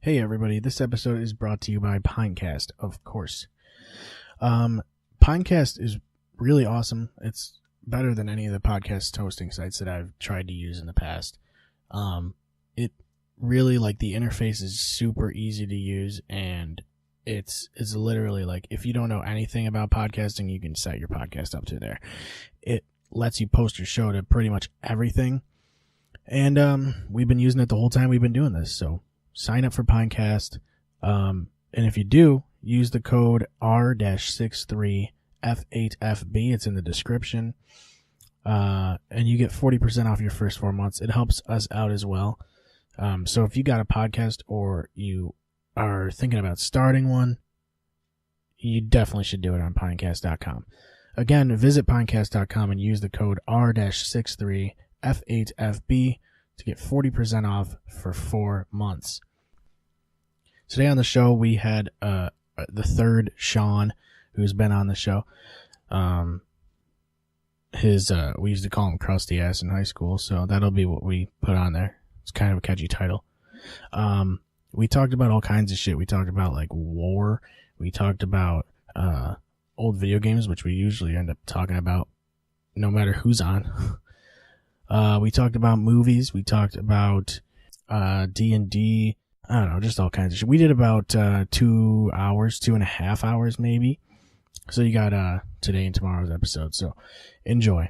Hey everybody, this episode is brought to you by Pinecast, of course. Pinecast is really awesome. It's better than any of the podcast hosting sites that I've tried to use in the past. It really, the interface is super easy to use, and it's literally if you don't know anything about podcasting, you can set your podcast up to there. It lets you post your show to pretty much everything, and we've been using it the whole time we've been doing this, so sign up for Pinecast, and if you do, use the code R-63F8FB. It's in the description, and you get 40% off your first 4 months. It helps us out as well. So if you got a podcast or you are thinking about starting one, you definitely should do it on Pinecast.com. Again, visit Pinecast.com and use the code R-63F8FB to get 40% off for 4 months. Today on the show, we had the third Sean, who's been on the show. We used to call him Crusty Ass in high school, so that'll be what we put on there. It's kind of a catchy title. We talked about all kinds of shit. We talked about war. We talked about old video games, which we usually end up talking about no matter who's on. We talked about movies. We talked about D&D. I don't know, just all kinds of shit. We did about 2 hours, 2.5 hours maybe. So you got today and tomorrow's episode. So enjoy.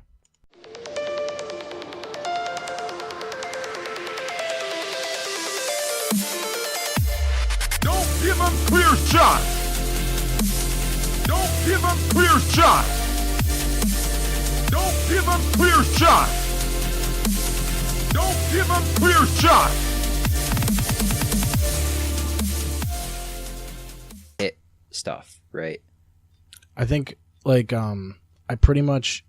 Don't give him clear shot. Don't give him clear shot. Don't give him clear shot. Don't give him clear shot. Hit stuff, right? I think I pretty much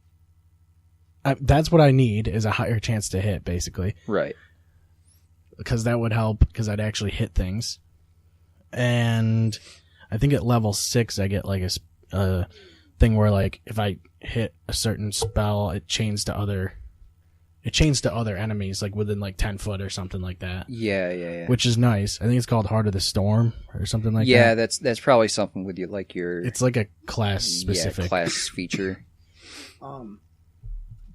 that's what I need is a higher chance to hit, basically. Right. Because that would help because I'd actually hit things. And I think at level 6 I get a thing where if I hit a certain spell, it chains to other enemies within 10 foot or something like that. Yeah. Which is nice. I think it's called Heart of the Storm or something like that. Yeah, that's probably something with your. It's like a class specific class feature.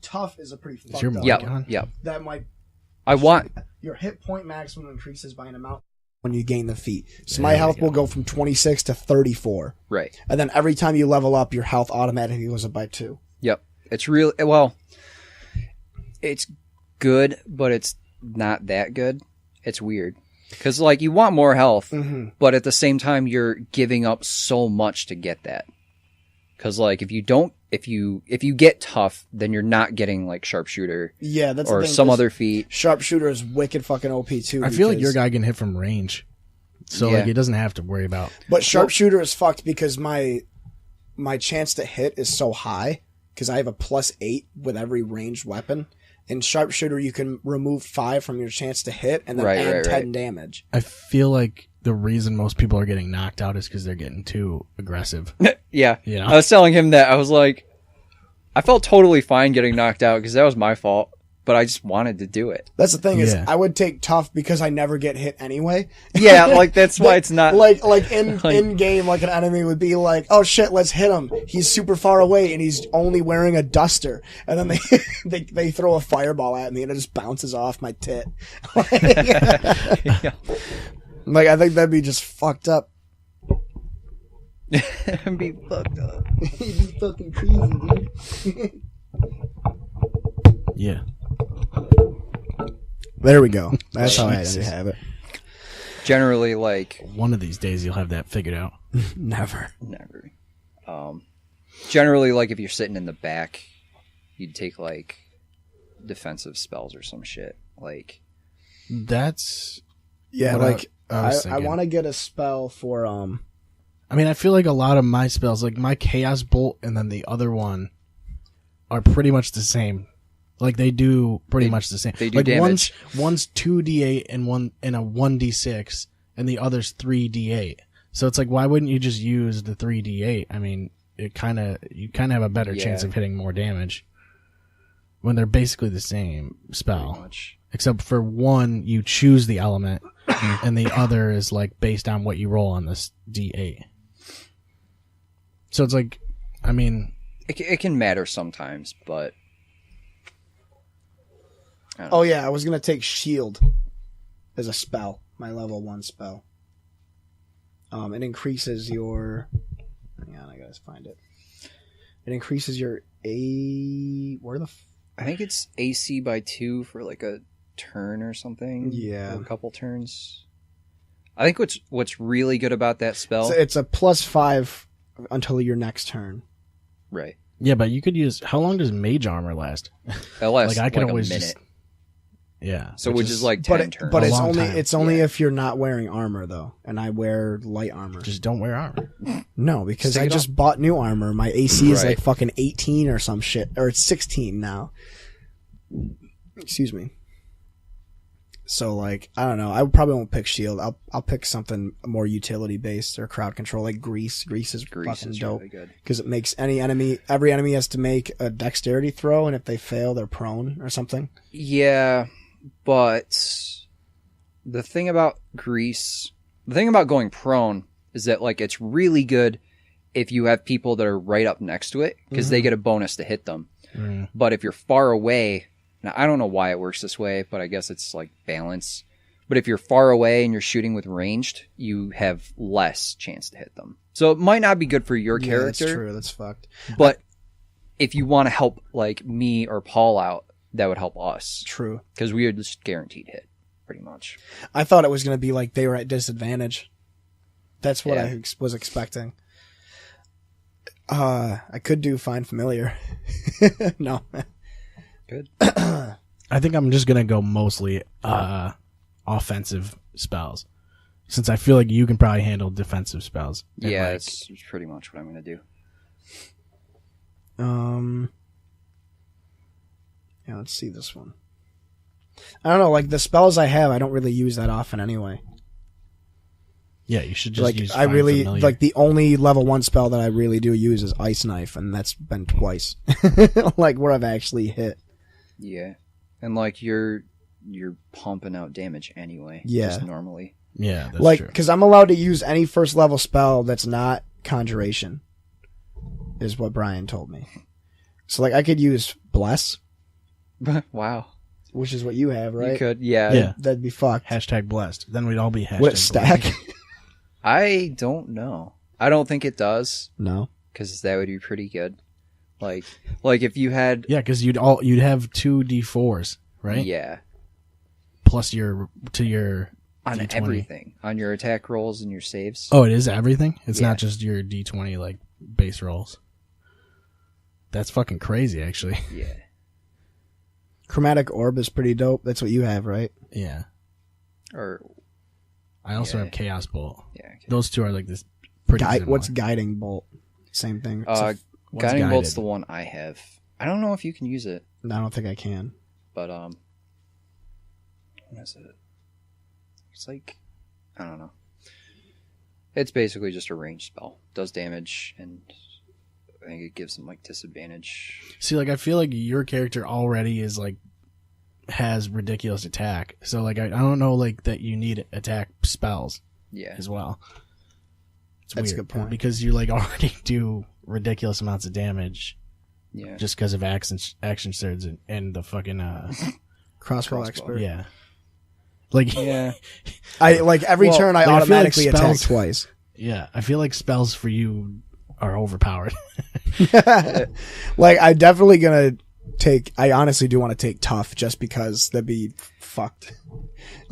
Tough is a pretty fucked your up. mic on? Yep. That might. Your hit point maximum increases by an amount when you gain the feat. So my health will go from 26 to 34. Right. And then every time you level up, your health automatically goes up by 2. Yep. It's real. Well, it's good, but it's not that good. It's weird because you want more health, but at the same time you're giving up so much to get that. Because if you get tough, then you're not getting sharpshooter. Yeah, that's or the thing, some other feat. Sharpshooter is wicked fucking OP too. I feel like your guy can hit from range, so he doesn't have to worry about. But sharpshooter is fucked because my chance to hit is so high because I have a +8 with every ranged weapon. In sharpshooter, you can remove 5 from your chance to hit and then add 10 damage. I feel like the reason most people are getting knocked out is because they're getting too aggressive. Yeah. You know? I was telling him that. I was like, I felt totally fine getting knocked out because that was my fault, but I just wanted to do it. That's the thing is, I would take tough because I never get hit anyway. Yeah, that's why it's not... in game, an enemy would be oh shit, let's hit him. He's super far away and he's only wearing a duster. And then they throw a fireball at me and it just bounces off my tit. Yeah. I think that'd be just fucked up. It'd be fucked up. You'd be fucking crazy, dude. Yeah. There we go. That's how I have it. Generally, one of these days you'll have that figured out. Never. Generally, if you're sitting in the back, you'd take defensive spells or some shit. That's yeah. I want to get a spell for I mean, I feel like a lot of my spells, my Chaos Bolt and then the other one, are pretty much the same. They do pretty much the same. They do damage. One's 2d8 and a 1d6, and the other's 3d8. So it's why wouldn't you just use the 3d8? I mean, you kind of have a better chance of hitting more damage when they're basically the same spell. Pretty much. except for one, you choose the element, and the other is like based on what you roll on this D8. So it's like, I mean, It can matter sometimes, but... Oh yeah, I was gonna take shield as a spell, my level 1 spell. It increases your. Hang on, I gotta find it. It increases your Where the? I think it's AC by 2 for like a turn or something. Yeah, or a couple turns. I think what's really good about that spell. So it's a +5 until your next turn. Right. yeah, but you could use. How long does mage armor last? It lasts Like, I could like always a minute. just- Yeah, So which is like 10 turns. But A it's long only time. it's only if you're not wearing armor though, and I wear light armor. just don't wear armor. No, because Stick I it just bought new armor. My AC is Right. like fucking 18 or some shit, or it's 16 now. Excuse me. So like, I don't know. I probably won't pick shield. I'll pick something more utility based or crowd control, like grease. Grease is fucking dope really good. because it makes every enemy has to make a dexterity throw, and if they fail, they're prone or something. Yeah, but the thing about going prone is that like it's really good if you have people that are right up next to it because they get a bonus to hit them. Mm. But if you're far away, now I don't know why it works this way, but I guess it's like balance. But if you're far away and you're shooting with ranged, you have less chance to hit them. So it might not be good for your Yeah, character. that's true. That's fucked. But if you want to help like me or Paul out, that would help us True. because we are just guaranteed hit, pretty much. I thought it was going to be like they were at disadvantage. That's what Yeah. I was expecting. I could do Find Familiar. No. Good. I think I'm just gonna go mostly offensive spells, since I feel like you can probably handle defensive spells. And, Yeah, like, it's pretty much what I'm going to do. Yeah, let's see this one. I don't know, like the spells I have, I don't really use that often anyway. yeah, you should just Like use. I Find really Familiar. like the only level 1 spell that I really do use is Ice Knife, and that's been twice. Like where I've actually hit. Yeah. And like you're pumping out damage anyway. Yeah. Just normally. Yeah, that's Like true. because I'm allowed to use any first level spell that's not Conjuration, is what Brian told me. So like I could use Bless, Wow. which is what you have, right? You could. Yeah. Yeah. That'd be fucked. Hashtag blessed. Then we'd all be hashtag Would it stack? blessed. I don't know. I don't think it does No. because that would be pretty good. Like if you had. Yeah, because you'd have 2 d4s, right? Yeah. Plus your On D20. everything. On your attack rolls and your saves. Oh, it is everything? It's Yeah. not just your d20 like base rolls. That's fucking crazy, actually. Yeah. Chromatic Orb is pretty dope. That's what you have, right? Yeah. Or. I also Yeah. have Chaos Bolt. Yeah. Okay. Those two are like this pretty similar. What's Guiding Bolt? Same thing. What's Guiding Bolt's guided? the one I have. I don't know if you can use it, No, I don't think I can. but what is it? It's like I don't know. It's basically just a ranged spell. Does damage, and I think it gives them like disadvantage. See, like I feel like your character already is like has ridiculous attack. So like I don't know like that you need attack spells Yeah. as well. It's That's a weird good point. because you like already do ridiculous amounts of damage Yeah. just because of action surge and the fucking Crossbow Crossbow. Expert. yeah. Like Yeah. I like every Well, turn I like, I feel like automatically attack spells- twice. yeah, I feel like spells for you are overpowered. Like I'm definitely gonna take. I honestly do want to take Tough just because that'd be fucked.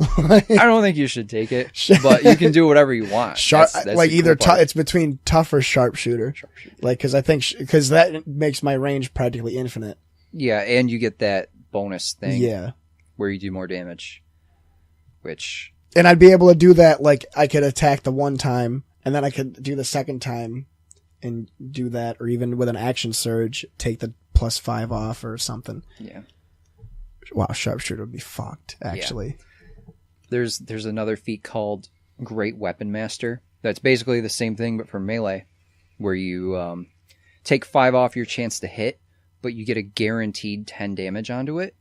I don't think you should take it, but you can do whatever you want. Sharp, That's like the either cool part. it's between Tough or Sharpshooter. Like because I think because that makes my range practically infinite. Yeah, and you get that bonus thing Yeah. where you do more damage, which And I'd be able to do that, like, I could attack the one time, and then I could do the second time and do that, or even with an action surge, take the +5 off or something. yeah. Wow, Sharpshooter would be fucked, actually. There's another feat called Great Weapon Master. That's basically the same thing, but for melee, where you take 5 off your chance to hit, but you get a guaranteed 10 damage onto it.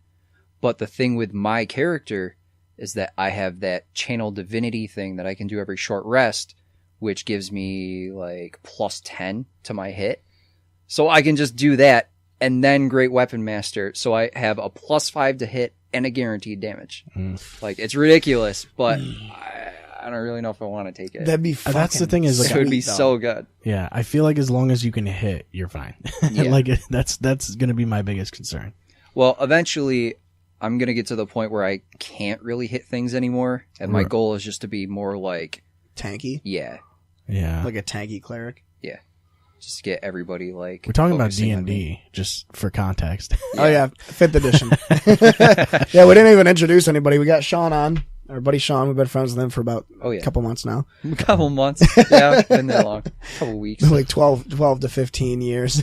But the thing with my character is that I have that channel divinity thing that I can do every short rest, which gives me like plus 10 to my hit. So I can just do that and then Great Weapon Master. So I have a plus 5 to hit and a guaranteed damage. Like, it's ridiculous, but I don't really know if I want to take it. That'd be fucking That's the thing is, like, It would be sweet, though. so good. Yeah, I feel like as long as you can hit, you're fine. Yeah. Like, that's going to be my biggest concern. Well, eventually, I'm going to get to the point where I can't really hit things anymore. And my Right. goal is just to be more like, tanky, Yeah. like a tanky cleric. just to get everybody like. We're talking about focusing on me. D&D, just for context. Oh yeah, 5th edition. Yeah, we didn't even introduce anybody. We got Sean on, our buddy Sean. We've been friends with him for about a couple months now. A couple months. Yeah, been that long. A couple weeks. Like 12 to 15 years.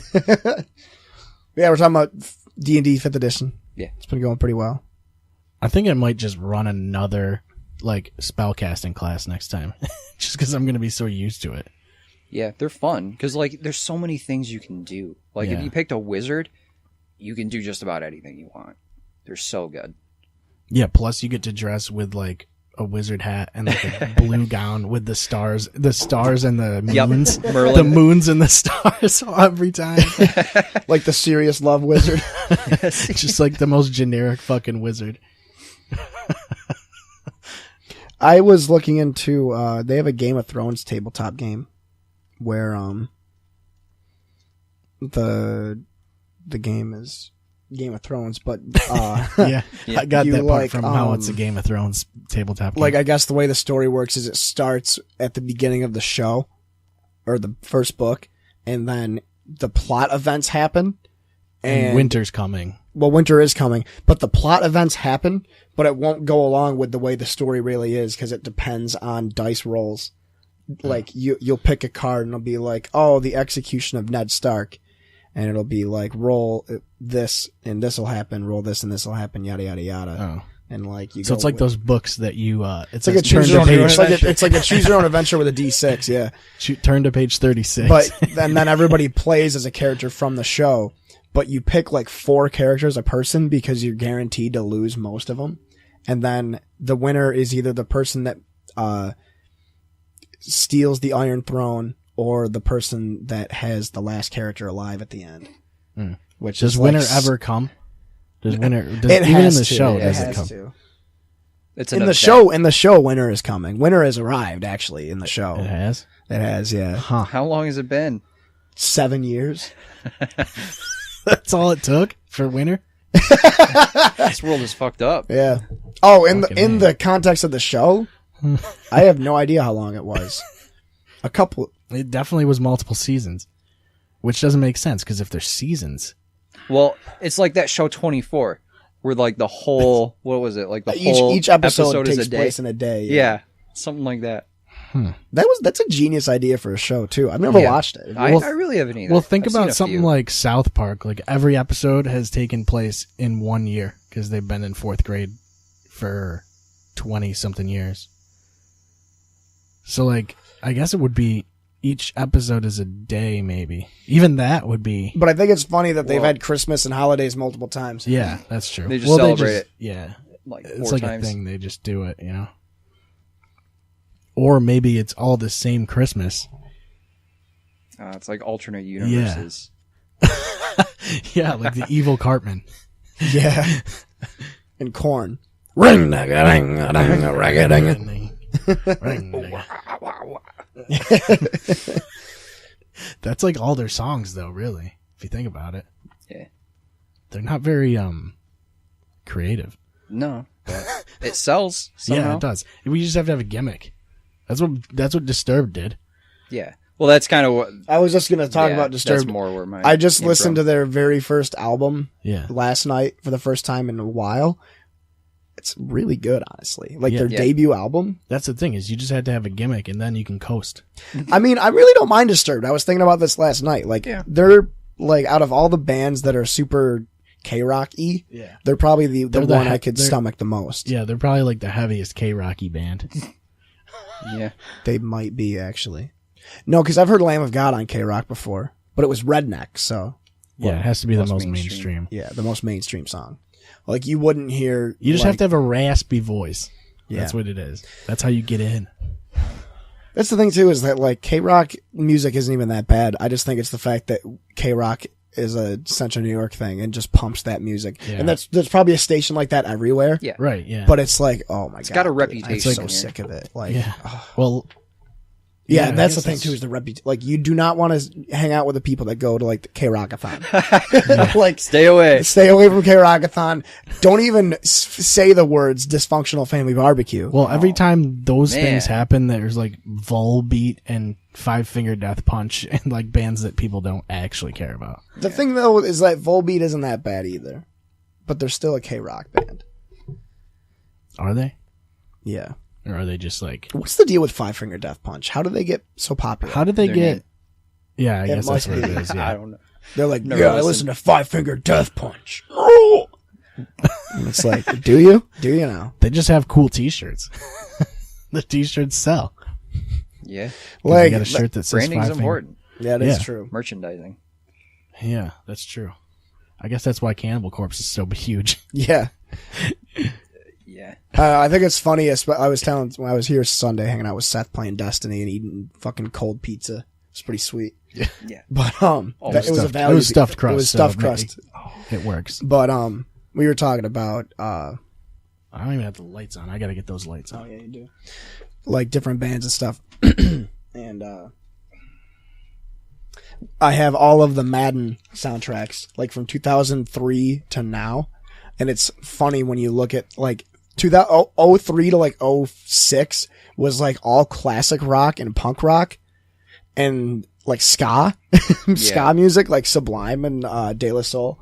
Yeah, we're talking about D&D 5th edition. Yeah. It's been going pretty well. I think I might just run another, like, spellcasting class next time. Just because I'm going to be so used to it. Yeah, they're fun because like there's so many things you can do. Like if Yeah. you picked a wizard, you can do just about anything you want. They're so good. Yeah, plus you get to dress with, like, a wizard hat and, like, a blue gown with the stars and the moons. Yep. Merlin. The moons and the stars every time. Like the serious love wizard. It's just like the most generic fucking wizard. I was looking into, they have a Game of Thrones tabletop game where, the game is Game of Thrones, but, Yeah, I got You that part like, from how it's a Game of Thrones tabletop game. like, I guess the way the story works is it starts at the beginning of the show, or the first book, and then the plot events happen. and winter's coming. Well, winter is coming, but the plot events happen, but it won't go along with the way the story really is because it depends on dice rolls. Like you'll pick a card and it'll be like, oh, the execution of Ned Stark, and it'll be like roll this and this will happen, roll this and this will happen, yada yada yada, Oh. and like you. So go it's like with- those books that you, It's like a choose your own. It's like a choose your own adventure with a D6. Yeah. turn to page 36. But then everybody plays as a character from the show, but you pick like 4 characters a person because you're guaranteed to lose most of them. And then the winner is either the person that steals the Iron Throne or the person that has the last character alive at the end. Which does is winter like, ever come? Does winter, It even has in the to. show, It does it has come? to. It's In an the event. show, winter is coming. Winter has arrived actually in the show. It has? It has, yeah. Huh. How long has it been? 7 years. That's all it took for winter? This world is fucked up. Yeah. Oh, in Fucking the context of the show, I have no idea how long it was. A couple. It definitely was multiple seasons, which doesn't make sense because if there's seasons, Well, it's like that show 24, where like the whole what was it like the whole Each episode is takes a day. place in a day. Yeah, something like that. That's a genius idea for a show too. I've never Yeah. watched it. I Well, really haven't either. well, think I've seen about a something few. like South Park. Like every episode has taken place in 1 year because they've been in 4th grade for 20 something years. So like, I guess it would be each episode is a day, maybe. Even that would be. But I think it's funny that they've Well- had Christmas and holidays multiple times. Yeah, that's true. They just celebrate it. Yeah, like 4 it's like times. a thing. They just do it, you know. Or maybe it's all the same Christmas. It's like alternate universes. Yeah, like the evil Cartman. Yeah. And corn. Ring ding ding ding. That's like all their songs, though. Really, if you think about it. Yeah. They're not very creative. No, but it sells somehow. Yeah, it does. We just have to have a gimmick. That's what Disturbed did. Yeah. Well, that's kind of what. I was just gonna talk about That's Disturbed. more where my. I just came listened to from. their very first album Yeah, last night for the first time in a while. It's really good, honestly. Like their Yeah. debut album. that's the thing is you just had to have a gimmick and then you can coast. I mean, I really don't mind Disturbed. I was thinking about this last night. Like Yeah. they're like out of all the bands that are super K-rock-y, Yeah, they're probably the They're the one he- I could they're- stomach the most. yeah, they're probably like the heaviest K-Rocky band. Yeah. They might be actually. No, because I've heard Lamb of God on K-Rock before, but it was Redneck, so Yeah, it has to be the most most mainstream. mainstream. yeah, the most mainstream song. Like you wouldn't hear. You just like, have to have a raspy voice. Yeah. That's what it is. That's how you get in. That's the thing too, is that like K-Rock music isn't even that bad. I just think it's the fact that K-Rock is a Central New York thing and just pumps that music. Yeah. And there's probably a station like that everywhere. Yeah. Right, yeah. But it's like, oh my god. It's got a dude, reputation I'm so here. sick of it. Like, yeah. oh. Well, Yeah, I that's the guess thing too, is the reputation. Like, you do not want to hang out with the people that go to like the K-Rockathon. Like, Stay away. stay away from K-Rockathon. Don't even say the words dysfunctional family barbecue. well, every time those man. things happen, there's like Volbeat and Five Finger Death Punch and like bands that people don't actually care about. The thing though is that Volbeat isn't that bad either, but they're still a K-Rock band. Are they? Yeah. Or are they just like, What's the deal with Five Finger Death Punch? How did they get so popular? how did they Their get? name. Yeah, I It guess that's must what it be. is. I Yeah. don't know. They're like, Never yeah, I listened. listen to Five Finger Death Punch. And it's like, do you? Do you now? They just have cool T-shirts. The T-shirts sell. Yeah. They Like, got a shirt that says Branding's Five Finger. important. yeah, that's Yeah. true. Merchandising. Yeah, that's true. I guess that's why Cannibal Corpse is so huge. Yeah. Yeah. I think it's funny. I was telling when I was here Sunday hanging out with Seth playing Destiny and eating fucking cold pizza. It's pretty sweet. Yeah. But Oh, it was a stuffed- value. it was stuffed crust, It was so stuffed it- crust. It works. But we were talking about I don't even have the lights on. I gotta get those lights on. yeah, you do. Like different bands and stuff. And I have all of the Madden soundtracks, like from 2003 to now. And it's funny when you look at like 2003 to like 06 was like all classic rock and punk rock and like ska, ska music, like Sublime and De La Soul.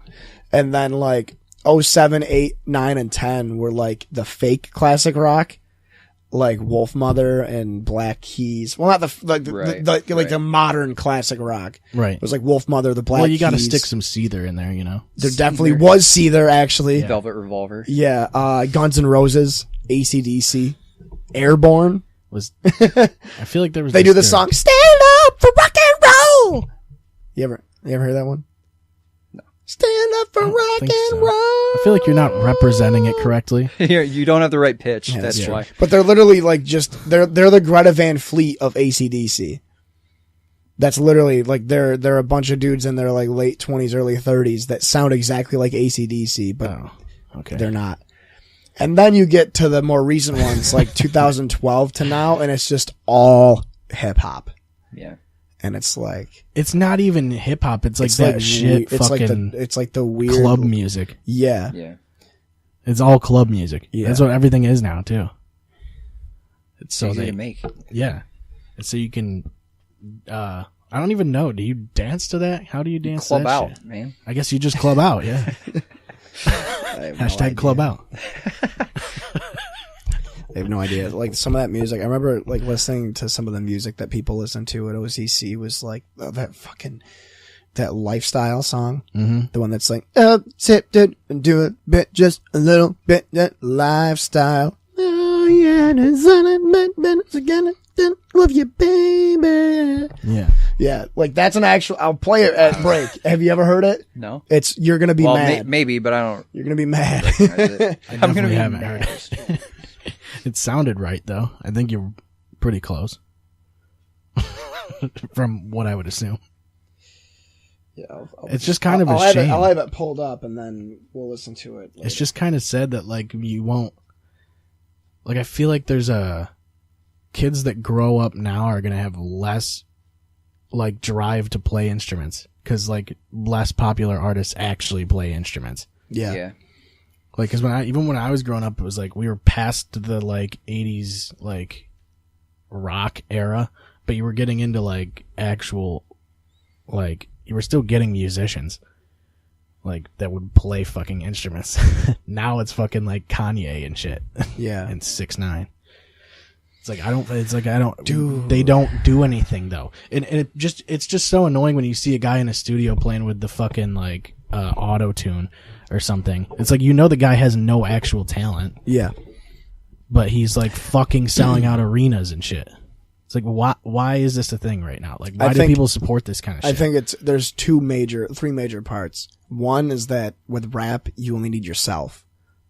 And then like 07, 8, 9, and 10 were like the fake classic rock. Like Wolfmother and Black Keys. Well, not the modern classic rock. Right. It was like Wolfmother, the Black Keys. Well, you got to stick some Seether in there, you know. There definitely was Seether, actually. Velvet Revolver. Yeah. Guns N' Roses, AC/DC, Airborne. I feel like there was. They do the song "Stand Up for Rock and Roll." You ever heard that one? No. Stand up for rock think and so. roll. I feel like you're not representing it correctly. You don't have the right pitch. Yeah, that's true. why. But they're literally like they're the Greta Van Fleet of AC/DC. That's literally like they're a bunch of dudes in their like late 20s, early 30s that sound exactly like AC/DC, but Oh, okay. they're not. And then you get to the more recent ones, like 2012 to now, and it's just all hip hop. Yeah. And it's like It's not even hip hop. It's like it's that like shit. it's Fucking like the weird club music. Yeah. Yeah. It's all club music. Yeah. That's what everything is now too. It's so Easy they to make. yeah. And so you can. I don't even know. Do you dance to that? How do you dance? Club to that out, shit? man. I guess you just club out. Yeah. I have no Hashtag idea. club out. I have no idea. Like some of that music, I remember like listening to some of the music that people listen to at OCC was like that lifestyle song, the one that's like tip it and do it bit just a little bit that lifestyle. Oh yeah, it's again. Love you, baby. Yeah. Yeah, like that's an actual. I'll play it at break. Have you ever heard it? No. It's you're gonna be Well, mad. maybe, but I don't. You're gonna be mad. recognize it. I'm gonna Definitely be haven't mad. heard it. It sounded right though. I think you're pretty close. From what I would assume. Yeah, It's just kind of a I'll have shame. I'll have it pulled up and then we'll listen to it. Later. It's just kind of sad that like you won't. Like I feel like there's kids that grow up now are gonna have less like drive to play instruments because like less popular artists actually play instruments. yeah. Yeah. Like, cause when I was growing up, it was like we were past the like 80s like rock era, but you were getting into like actual like you were still getting musicians like that would play fucking instruments. Now it's fucking like Kanye and shit. Yeah. And 6ix9ine. It's like I don't Dude. they don't do anything though. And it's just so annoying when you see a guy in a studio playing with the fucking like auto tune or something. It's like the guy has no actual talent, Yeah. but he's like fucking selling out arenas and shit. It's like, why is this a thing right now? Like, why I do think- people support this kind of shit? I think there's three major parts. One is that with rap, you only need yourself.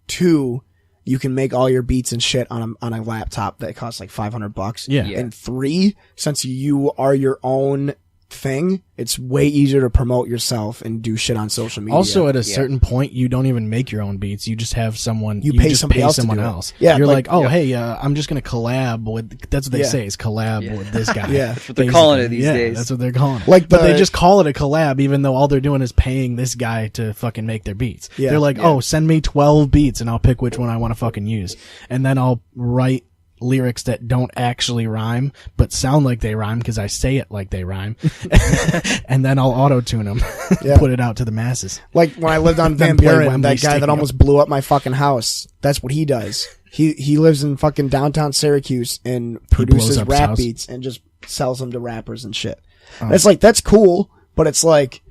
Two, you can make all your beats and shit on a laptop that costs like $500. Yeah. Yeah. And three, since you are your own thing, it's way easier to promote yourself and do shit on social media. Also, at a certain point, you don't even make your own beats. You just have someone. You pay just somebody else to someone do it. else. Yeah, you're like- like, oh, hey, I'm just gonna collab with. That's what they Yeah. say is collab Yeah. with this guy. Yeah. That's what they're calling it these Yeah, days. That's what they're calling it. Like but they the- just call it a collab, even though all they're doing is paying this guy to fucking make their beats. Yeah. They're like, Yeah. oh, send me 12 beats and I'll pick which one I want to fucking use, and then I'll write lyrics that don't actually rhyme but sound like they rhyme because I say it like they rhyme, and then I'll auto-tune them, Yeah. put it out to the masses. Like when I lived on Van Then play Buren, Wembley that guy that Stadium. almost blew up my fucking house. That's what he does. He lives in fucking downtown Syracuse and produces up his rap house? beats and just sells them to rappers and shit. It's like, that's cool, but it's like,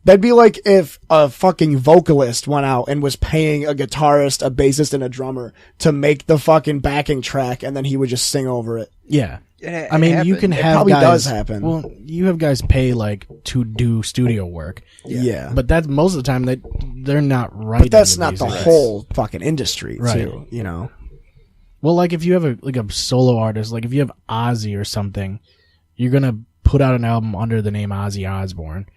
that'd be like if a fucking vocalist went out and was paying a guitarist, a bassist, and a drummer to make the fucking backing track, and then he would just sing over it. Yeah. It I mean, you happened. can It have probably guys, does happen. Well, you have guys pay like to do studio work, Yeah. but that's most of the time they're not writing. But that's not the music. whole fucking industry, Right. too, you know? Well, like if you have a solo artist, like if you have Ozzy or something, you're gonna put out an album under the name Ozzy Osbourne,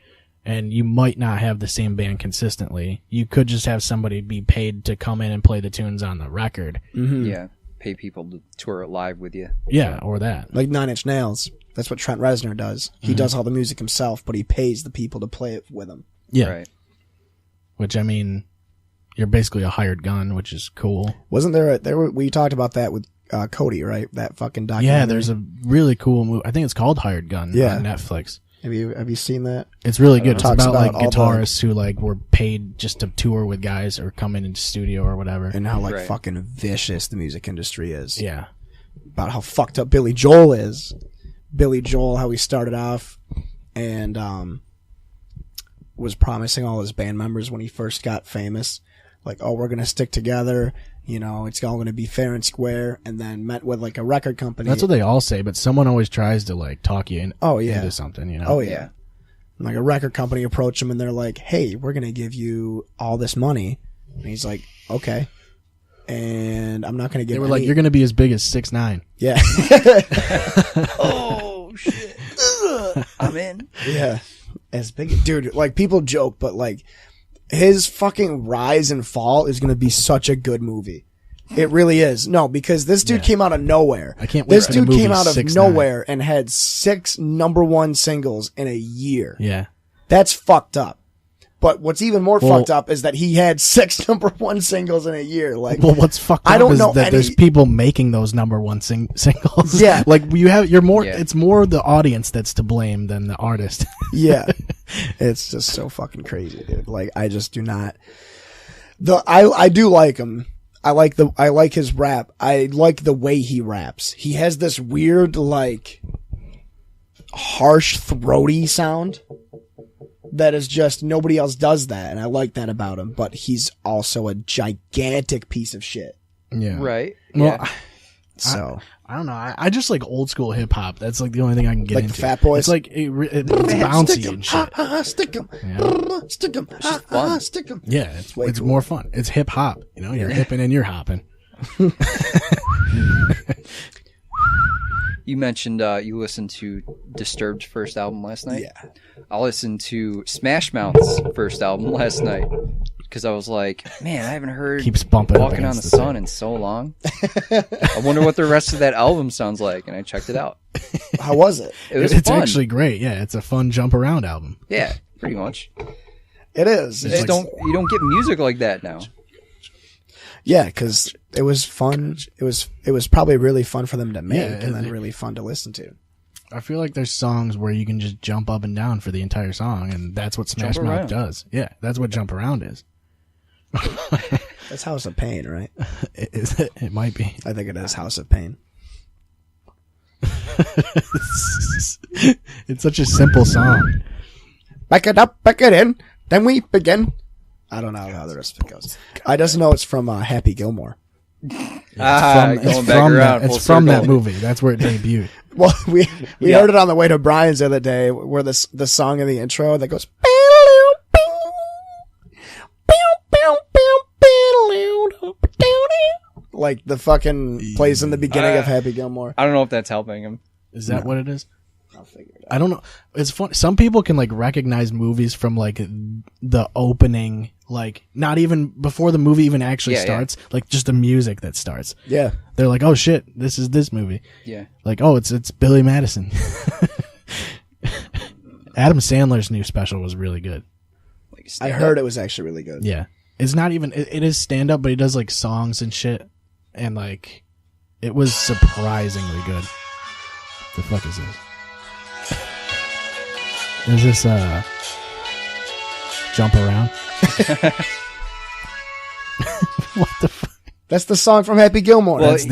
and you might not have the same band consistently. You could just have somebody be paid to come in and play the tunes on the record. Yeah. Pay people to tour it live with you. Yeah, or that. Like Nine Inch Nails. That's what Trent Reznor does. He does all the music himself, but he pays the people to play it with him. Yeah. Right. Which, I mean, you're basically a hired gun, which is cool. Wasn't there we talked about that with Cody, right? That fucking documentary. Yeah, there's a really cool movie. I think it's called Hired Gun Yeah. on Netflix. Have you seen that? It's really good. It's Talks about like about all the- guitarists who like were paid just to tour with guys or come into studio or whatever. And how like Right. fucking vicious the music industry is. Yeah. About how fucked up Billy Joel is. Billy Joel, how he started off and was promising all his band members when he first got famous, like, oh, we're gonna stick together, you know, it's all gonna be fair and square, and then met with like a record company. That's what they all say, but someone always tries to like talk you into something, you know? Oh yeah. Like a record company approached him and they're like, hey, we're going to give you all this money. And he's like, okay. And I'm not going to give They were like, you're going to be as big as 6'9". Yeah. Oh, shit. I'm in. Yeah. As big. Dude, like people joke, but like his fucking rise and fall is going to be such a good movie. It really is. No, because this dude came out of nowhere. I can't wait This for the dude movie came out of 6ix9ine. nowhere and had 6 #1 singles in a year. Yeah. That's fucked up. But what's even more Well- fucked up is that he had 6 #1 singles in a year. Like, Well, what's fucked I up don't is know that any- there's people making those #1 singles. Yeah. Like you're more, Yeah. it's more the audience that's to blame than the artist. yeah, it's just so fucking crazy, dude. Like, I just do not. I do like him. I like his rap. I like the way he raps. He has this weird, like, harsh, throaty sound that is just, nobody else does that, and I like that about him. But he's also a gigantic piece of shit. Yeah. Right. Well, Yeah. So I don't know. I just like old school hip hop. That's like the only thing I can get Like the into. Fat Boys? It's like it's bouncy and shit. Stick him, Yeah. stick him, fun. stick him. Yeah, it's way cool. more fun. It's hip hop. You know, you're hipping and you're hopping. You mentioned you listened to Disturbed's first album last night. Yeah. I listened to Smash Mouth's first album last night because I was like, man, I haven't heard Keeps bumping up Walking on the against the Sun in so long. I wonder what the rest of that album sounds like, and I checked it out. How was it? It was It's fun. actually great. Yeah, it's a fun jump around album. Yeah, pretty much. It is. You It's just you don't get music like that now. Yeah, because it was fun. It was probably really fun for them to make, Yeah, and then really fun to listen to. I feel like there's songs where you can just jump up and down for the entire song, and that's what Smash Jump Mouth around. does. Yeah, that's what jump around is. That's House of Pain, right? It might be. I think it is House of Pain. It's such a simple song. Back it up, back it in, then we begin. I don't know how the rest of it goes. I just know it's from Happy Gilmore. Going back around. It's from that movie. That's where it debuted. Well, we heard it on the way to Brian's the other day, where the song in the intro that goes. Like the fucking plays in the beginning of Happy Gilmore. I don't know if that's helping him. Is that what it is? I'll figure it out. I don't know. It's fun. Some people can like recognize movies from like the opening, like not even before the movie even actually starts, like just the music that starts. Yeah. They're like, oh shit, this is this movie. Yeah. Like, oh, it's Billy Madison. Adam Sandler's new special was really good. Like I heard it was actually really good. Yeah. It's not even, it is stand up, but he does like songs and shit. And like, it was surprisingly good. The fuck is this? Is this, Jump Around? What the fuck? That's the song from Happy Gilmore. Well, That's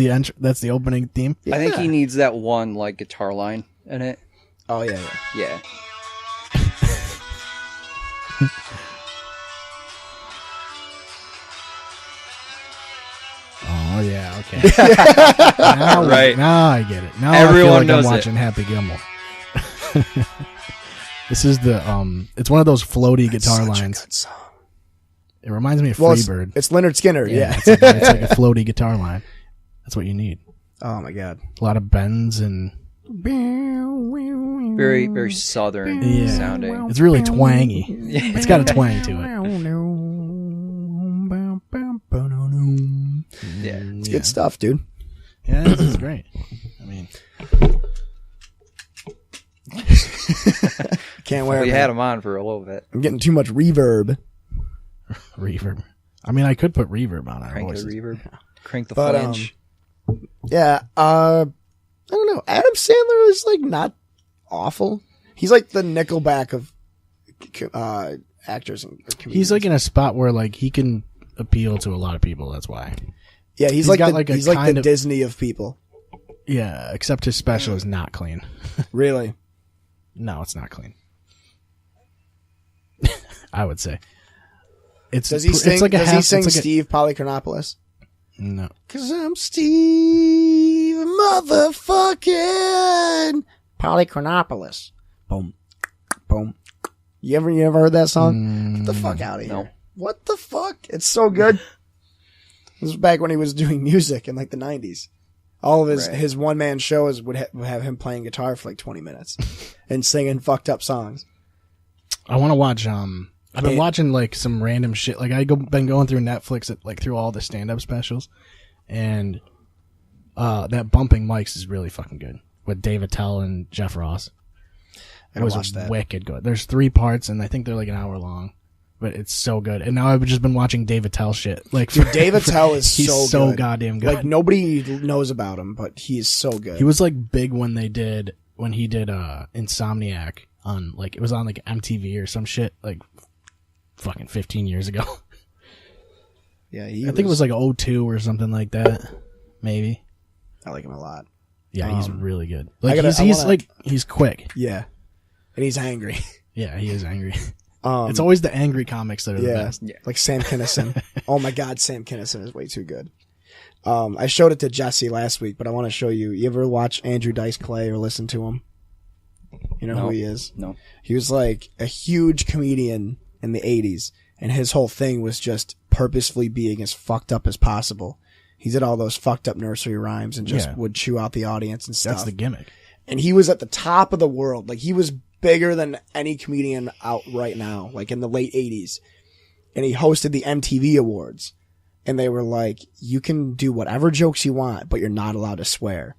the opening theme? I think he needs that one like guitar line in it. Oh, yeah. Yeah. Oh yeah, okay. Now Right. Now I get it. Now Everyone I feel like knows I'm it. watching Happy Gilmore. This is the it's one of those floaty guitar Such lines. a good song. It reminds me of Well, Freebird. it's Leonard Skinner. Yeah. It's like a floaty guitar line. That's what you need. Oh my god. A lot of bends and Very, very southern sounding. it's really twangy. It's got a twang to it. Yeah. It's good stuff, dude. Yeah, this is great. I mean, Can't wear We it. had him on for a little bit. I'm getting too much reverb. reverb. I mean, I could put reverb on our Crank the voices. reverb. Crank the But, flange. Yeah. I don't know. Adam Sandler is like not awful. He's like the Nickelback of actors and comedians. He's like in a spot where like he can appeal to a lot of people. That's why. yeah. He's like got the, like a he's like kind the of- Disney of people. Yeah, except his special is not clean. Really. No, it's not clean. I would say. It's Does he sing? It's like a does half, he sing it's like Steve Polychronopoulos? No. Cause I'm Steve motherfucking Polychronopoulos. Boom, boom. You ever heard that song? Get the fuck out of here! No. What the fuck? It's so good. This was back when he was doing music in like the 90s. All of his one man shows would have him playing guitar for like 20 minutes and singing fucked up songs. I want to watch. I've been watching like some random shit. Like been going through Netflix through all the stand up specials, and that Bumping Mics is really fucking good with Dave Attell and Jeff Ross. It was watch that. wicked good. There's 3 parts, and I think they're like an hour long, but it's so good. And now I've just been watching Dave Attell shit. Like, Dude, Dave Attell is he's so good. goddamn good. Like nobody knows about him, but he's so good. He was like big when he did Insomniac on like, it was on like MTV or some shit like fucking 15 years ago. Yeah, I think it was like 02 or something like that. Maybe. I like him a lot. Yeah, he's really good. Like I he's quick. Yeah, and he's angry. Yeah, he is angry. It's always the angry comics that are the best. Yeah. Like Sam Kinison. Oh my god, Sam Kinison is way too good. I showed it to Jesse last week, but I want to show you. You ever watch Andrew Dice Clay or listen to him? You know who he is? No. He was like a huge comedian in the 80s, and his whole thing was just purposefully being as fucked up as possible. He did all those fucked up nursery rhymes and just would chew out the audience and stuff. That's the gimmick. And he was at the top of the world. Like, he was bigger than any comedian out right now, like in the late 80s. And he hosted the MTV Awards. And they were like, you can do whatever jokes you want, but you're not allowed to swear.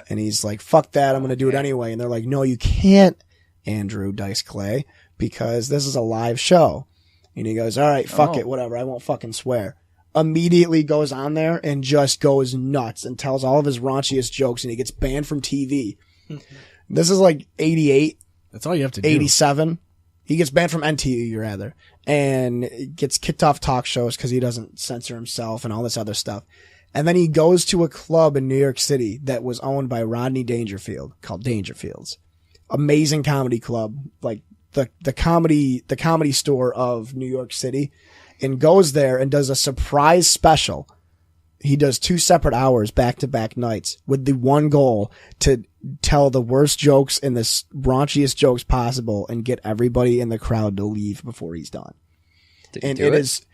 And he's like, fuck that, I'm going to do it anyway. And they're like, no, you can't, Andrew Dice Clay, because this is a live show. And he goes, all right, fuck it, whatever, I won't fucking swear. Immediately goes on there and just goes nuts and tells all of his raunchiest jokes, and he gets banned from TV. This is like 88, That's all you have to do. 87. He gets banned from NTV, rather, and gets kicked off talk shows because he doesn't censor himself and all this other stuff. And then he goes to a club in New York City that was owned by Rodney Dangerfield called Dangerfield's. Amazing comedy club, like the comedy store of New York City, and goes there and does a surprise special he does 2 separate hours back-to-back nights with the one goal to tell the worst jokes and the raunchiest jokes possible and get everybody in the crowd to leave before he's done. Did he And do it it? is,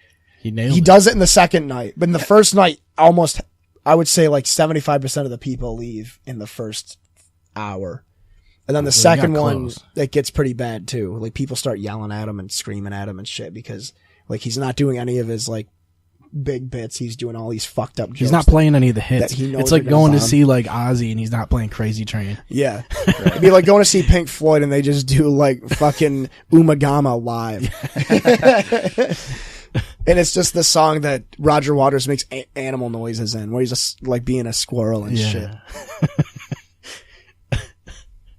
He nailed he it. does it in the second night, but in the first night, almost, I would say like 75% of the people leave in the first hour. And then the Well, he second got one, close. it gets pretty bad too. Like people start yelling at him and screaming at him and shit because like he's not doing any of his like big bits. He's doing all these fucked up jokes. He's not playing any of the hits. that he knows It's like are gonna going to bomb. see like Ozzy and he's not playing Crazy Train. Yeah. It'd be like going to see Pink Floyd and they just do like fucking Umagama live. And it's just the song that Roger Waters makes animal noises in, where he's just like being a squirrel and shit.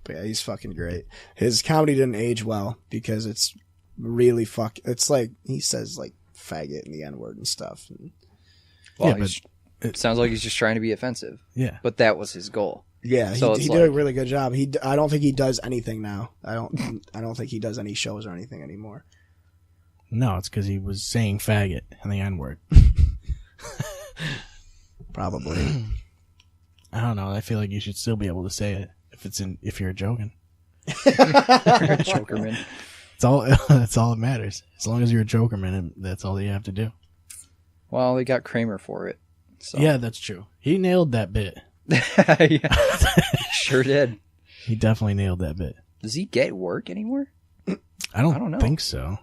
But yeah, he's fucking great. His comedy didn't age well because it's really it's like, he says like faggot and the N-word and stuff. And Well, Yeah, but it sounds like he's just trying to be offensive. Yeah. But that was his goal. yeah, So he it's did a like- really good job. I don't think he does anything now. I don't think he does any shows or anything anymore. No, it's because he was saying faggot and the N-word. Probably. I don't know. I feel like you should still be able to say it if you're joking. Jokerman. It's all that's all that matters. As long as you're a jokerman, that's all you have to do. Well, they got Kramer for it. So. Yeah, that's true. He nailed that bit. Yeah. Sure did. He definitely nailed that bit. Does he get work anymore? I don't don't know. think so.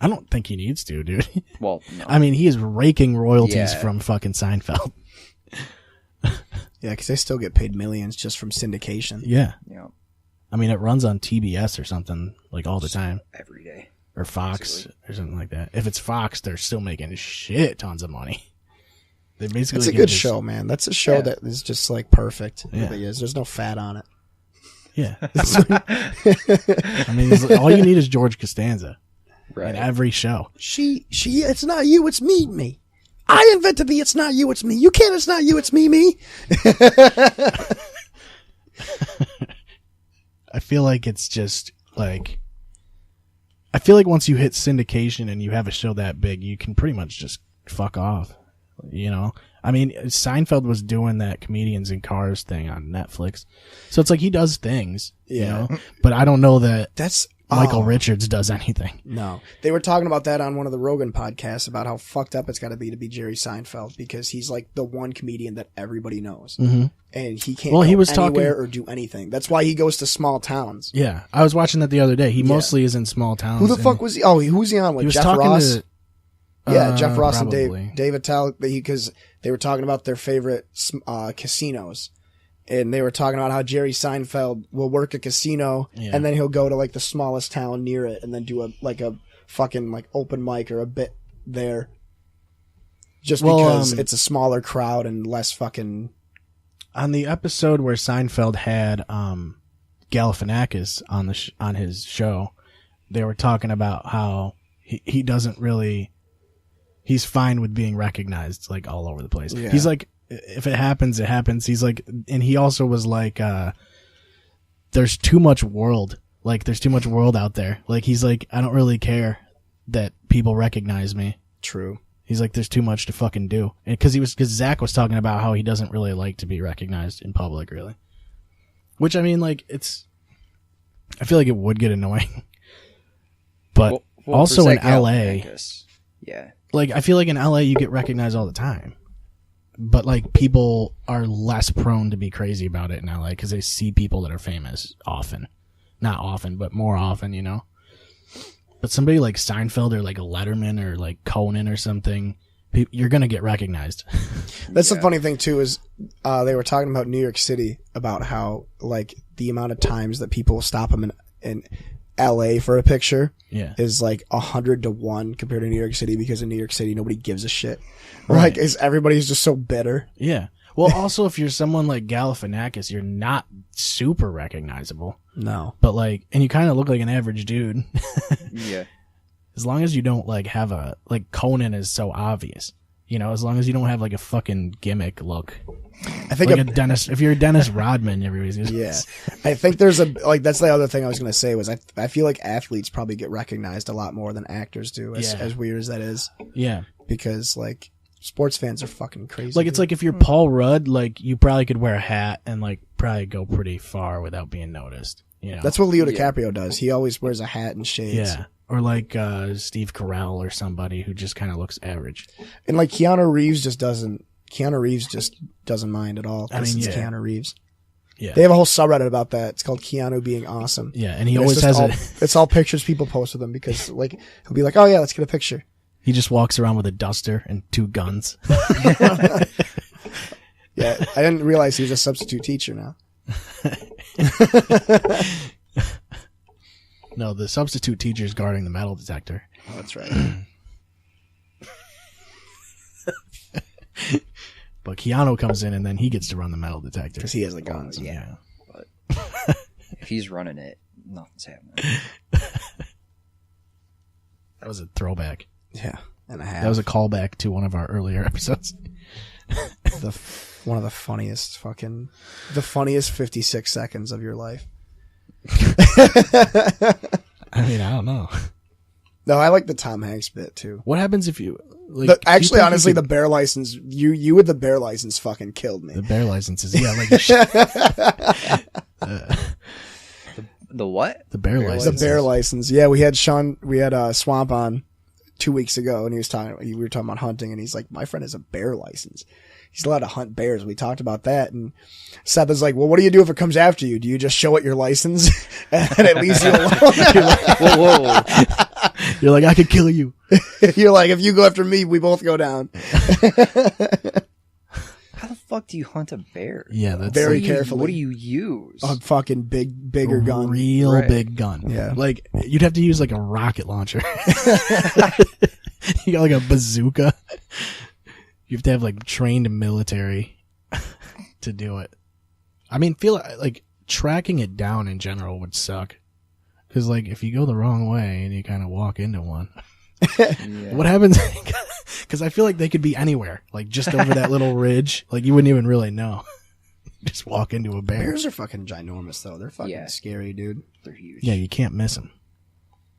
I don't think he needs to, dude. Well, no. I mean, he is raking royalties Yeah. from fucking Seinfeld. Yeah, because they still get paid millions just from syndication. Yeah. Yeah, I mean, it runs on TBS or something like all the time, every day. or Fox Basically. or something like that. If it's Fox, they're still making shit tons of money. They basically It's a get good this- show, man. That's a show Yeah. that is just like perfect. It Yeah. really is. There's no fat on it. Yeah. I mean, all you need is George Costanza Right. in every show. She, it's not you, it's me. I invented the it's not you, it's me. You can't, it's not you, it's me. I feel like it's just like, I feel like once you hit syndication and you have a show that big, you can pretty much just fuck off. You know, I mean, Seinfeld was doing that comedians in cars thing on Netflix, so it's like he does things, you Yeah. know. But I don't know that That's Michael oh, Richards does anything. No. They were talking about that on one of the Rogan podcasts about how fucked up it's got to be Jerry Seinfeld because he's like the one comedian that everybody knows. Mm-hmm. And he can't Well, go he was anywhere talking- or do anything. That's why he goes to small towns. Yeah, I was watching that the other day. He mostly is in small towns. Who the and fuck was he? Oh, who was he on with? he was Jeff talking Ross? to? Yeah, Jeff Ross probably. and Dave Attell, because they were talking about their favorite casinos. And they were talking about how Jerry Seinfeld will work a casino Yeah. and then he'll go to like the smallest town near it and then do a fucking like open mic or a bit there. Just because it's a smaller crowd and less fucking. On the episode where Seinfeld had Galifianakis on his show, they were talking about how he doesn't really. He's fine with being recognized like all over the place. Yeah. He's like, if it happens, it happens. He's like, and he also was like, there's too much world. Like, there's too much world out there. Like, he's like, I don't really care that people recognize me. True. He's like, there's too much to fucking do. Because Zach was talking about how he doesn't really like to be recognized in public, really. Which, I mean, like, I feel like it would get annoying. But Well, also for in Zach LA, Galifianakis, yeah. like, I feel like in LA you get recognized all the time. But, like, people are less prone to be crazy about it in LA because they see people that are famous often. Not often, but more often, you know? But somebody like Seinfeld or like a Letterman or like Conan or something, you're going to get recognized. That's the funny thing too is they were talking about New York City about how like the amount of times that people stop them in LA for a picture Yeah. is like 100 to 1 compared to New York City because in New York City nobody gives a shit. Right. Like everybody's just so bitter. Yeah. Well, also, if you're someone like Galifianakis, you're not super recognizable. No. But, like, and you kind of look like an average dude. Yeah. As long as you don't, like, have like, Conan is so obvious. You know, as long as you don't have, like, a fucking gimmick look. I think Like if you're a Dennis Rodman, everybody's just, yeah. I think there's that's the other thing I was going to say was I feel like athletes probably get recognized a lot more than actors do as weird as that is Yeah. because like Sports fans are fucking crazy. Like, it's like if you're Paul Rudd, like, you probably could wear a hat and, like, probably go pretty far without being noticed. You know? That's what Leo DiCaprio does. He always wears a hat and shades. Yeah. Or like Steve Carell or somebody who just kind of looks average. And like Keanu Reeves just doesn't mind at all. I mean, it's yeah. Keanu Reeves. Yeah. They have a whole subreddit about that. It's called Keanu being awesome. Yeah, and he And always it's has just it's all pictures people post with him because like he'll be like, oh yeah, let's get a picture. He just walks around with a duster and 2 guns. Yeah, I didn't realize he was a substitute teacher now. No, the substitute teacher's guarding the metal detector. Oh, that's right. But Keanu comes in and then he gets to run the metal detector. Because he has the guns. Yeah. But if he's running it, nothing's happening. That was a throwback. Yeah, and a half. That was a callback to one of our earlier episodes. One of the funniest 56 seconds of your life. I mean, I don't know. No, I like the Tom Hanks bit too. What happens if you like? Actually, honestly, the bear license. You with the bear license fucking killed me. the bear licenses. Yeah, like The what? the bear The license. bear license. Yeah, we had Swamp on 2 weeks ago, and we were talking about hunting, and he's like, my friend has a bear license. He's allowed to hunt bears. We talked about that, and Seth is like, well, what do you do if it comes after you? Do you just show it your license and it leaves you alone? Whoa. You're like, I could kill you. You're like, if you go after me, we both go down. How the fuck do you hunt a bear? Yeah, that's Very What do you- carefully. What do you use? A fucking bigger gun. real Right. big gun. Yeah. Like, you'd have to use like a rocket launcher. You got like a bazooka. You have to have like trained military to do it. I mean, feel like tracking it down in general would suck. Cause like if you go the wrong way and you kind of walk into one, Yeah. what happens? Cause I feel like they could be anywhere, like just over that little ridge. Like you wouldn't even really know. Just walk into a bear. Bears are fucking ginormous, though. They're fucking Yeah. scary, dude. They're huge. Yeah, you can't miss them.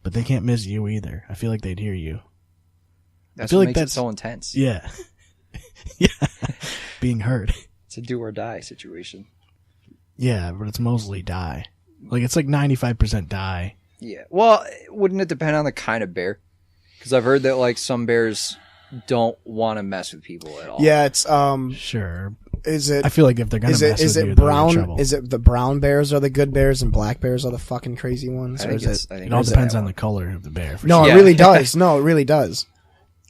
But they can't miss you either. I feel like they'd hear you. That's feel what like makes that's- it so intense. Yeah. Yeah. Being heard. It's a do or die situation. Yeah, but it's mostly die. Like, it's like 95% die. Yeah. Well, wouldn't it depend on the kind of bear? Because I've heard that like some bears don't want to mess with people at all. Yeah, it's Sure. Is it? I feel like if they're going to mess Is with it you, they're in brown? trouble. Is it the brown bears are the good bears and black bears are the fucking crazy ones? I Or think is it's. it? I think It all it's depends that on one. the color of the bear. For No, sure. it Yeah. really does. No, it really does.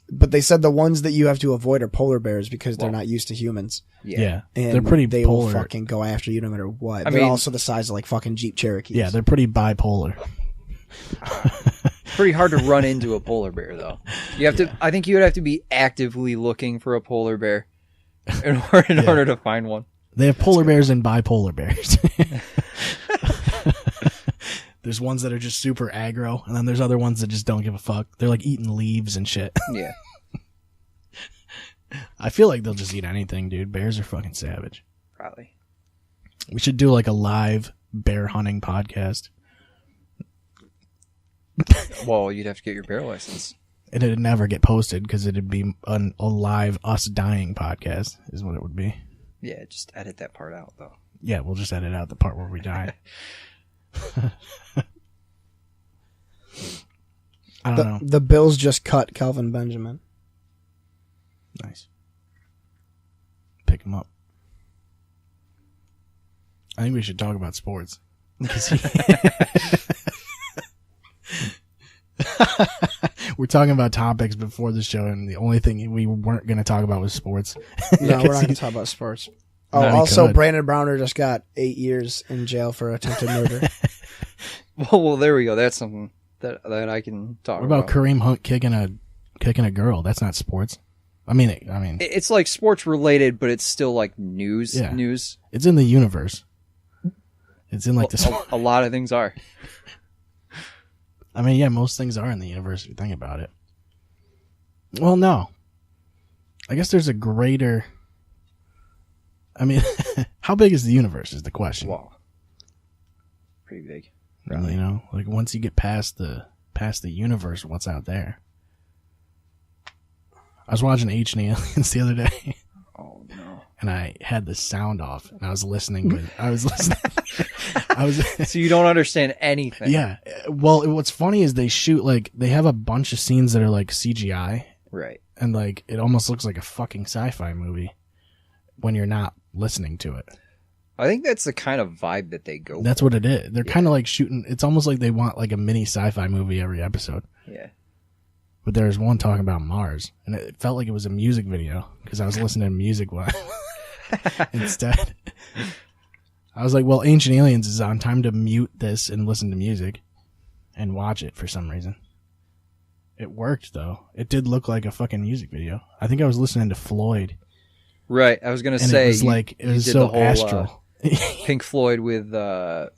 But they said the ones that you have to avoid are polar bears because they're not used to humans. Yeah. And They're pretty they will polar. fucking go after you no matter what. I They're mean- also the size of like fucking Jeep Cherokees. Yeah, they're pretty bipolar. Pretty hard to run into a polar bear, though. You have to. I think you would have to be actively looking for a polar bear in order to find one. They have polar bears and bipolar bears. There's ones that are just super aggro, and then there's other ones that just don't give a fuck. They're like eating leaves and shit. Yeah. I feel like they'll just eat anything, dude. Bears are fucking savage. Probably. We should do like a live bear hunting podcast. Well, you'd have to get your bear license. And it'd never get posted because it'd be a live us dying podcast is what it would be. Yeah, just edit that part out, though. Yeah, we'll just edit out the part where we die. I don't know. The Bills just cut Kelvin Benjamin. Nice. Pick him up. I think we should talk about sports. 'Cause we're talking about topics before the show, and the only thing we weren't going to talk about was sports. No, we're not going to talk about sports. Oh, No, we also, could. Brandon Browner just got 8 years in jail for attempted murder. Well, there we go. That's something that I can talk What about about. Kareem Hunt kicking a girl? That's not sports. I mean, It's like sports related, but it's still like news. Yeah. News. it's in the universe. It's in like this. A lot of things are. I mean, yeah, most things are in the universe if you think about it. Well, no. I guess there's a greater... I mean, how big is the universe is the question. Wow. Pretty big. You know, like once you get past the universe, what's out there? I was watching Ancient Aliens the other day, Oh no! and I had the sound off, and I was listening. I was. So you don't understand anything. Yeah. Well, what's funny is they have a bunch of scenes that are like CGI, Right. and like it almost looks like a fucking sci-fi movie when you're not listening to it. I think that's the kind of vibe that they go That's for. what it is. They're kind of like shooting. It's almost like they want like a mini sci-fi movie every episode. Yeah. But there's one talking about Mars, and it felt like it was a music video because I was listening to music while instead. I was like, well, Ancient Aliens is on. Time to mute this and listen to music and watch it for some reason. It worked, though. It did look like a fucking music video. I think I was listening to Floyd. Right. I was gonna And say it was like, it was did so the whole, astral. Pink Floyd with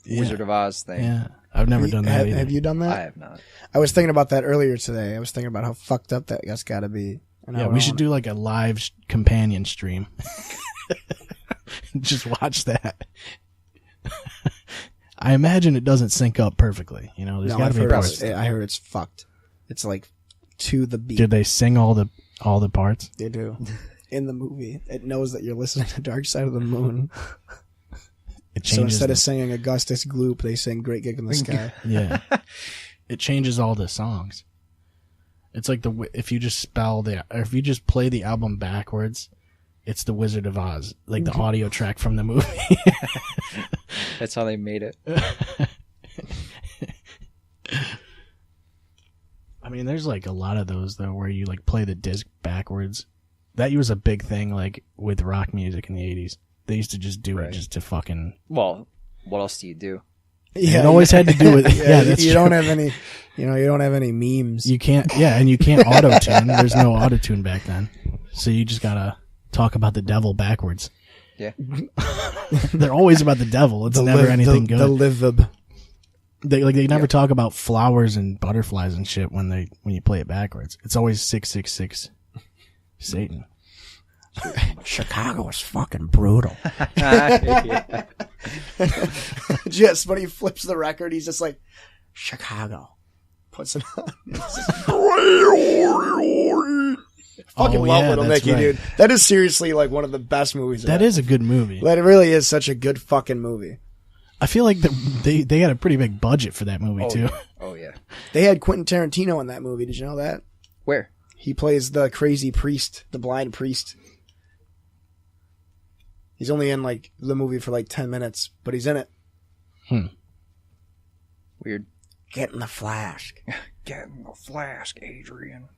Wizard of Oz thing. Yeah. I've never done that either. Have you done that? I have not. I was thinking about that earlier today. I was thinking about how fucked up that's got to be. And Yeah, how we should do like a live companion stream. Just watch that. I imagine it doesn't sync up perfectly. You know, there's got to be parts. I heard it's fucked. It's like to the beat. Did they sing all the parts? They do. In the movie, it knows that you're listening to Dark Side of the Moon. It So changes. instead of singing Augustus Gloop, they sing Great Gig in the Sky. Yeah, it changes all the songs. It's like if you just if you just play the album backwards, it's the Wizard of Oz, like the audio track from the movie. That's how they made it. I mean, there's like a lot of those though, where you like play the disc backwards. That was a big thing, like with rock music in the '80s. They used to just do it just to fucking. Well, what else do you do? Yeah, it always had to do with. Yeah, that's you true. don't have any. You don't have any memes. You can't. Yeah, and you can't auto tune. There's no auto tune back then, so you just gotta talk about the devil backwards. Yeah. They're always about the devil. It's never anything good. The livib. They never talk about flowers and butterflies and shit when you play it backwards. It's always 666 Satan. Chicago is fucking brutal. Yeah. Just when he flips the record, he's just like, Chicago. Puts it on. Fucking love Little that's Nicky, right. dude. That is seriously like one of the best movies. That is a good movie. Like, it really is such a good fucking movie. I feel like they had a pretty big budget for that movie too. Oh yeah. They had Quentin Tarantino in that movie. Did you know that? Where? He plays the crazy priest, the blind priest. He's only in like the movie for like 10 minutes, but he's in it. Weird. Get in the flask. Get in the flask, Adrian.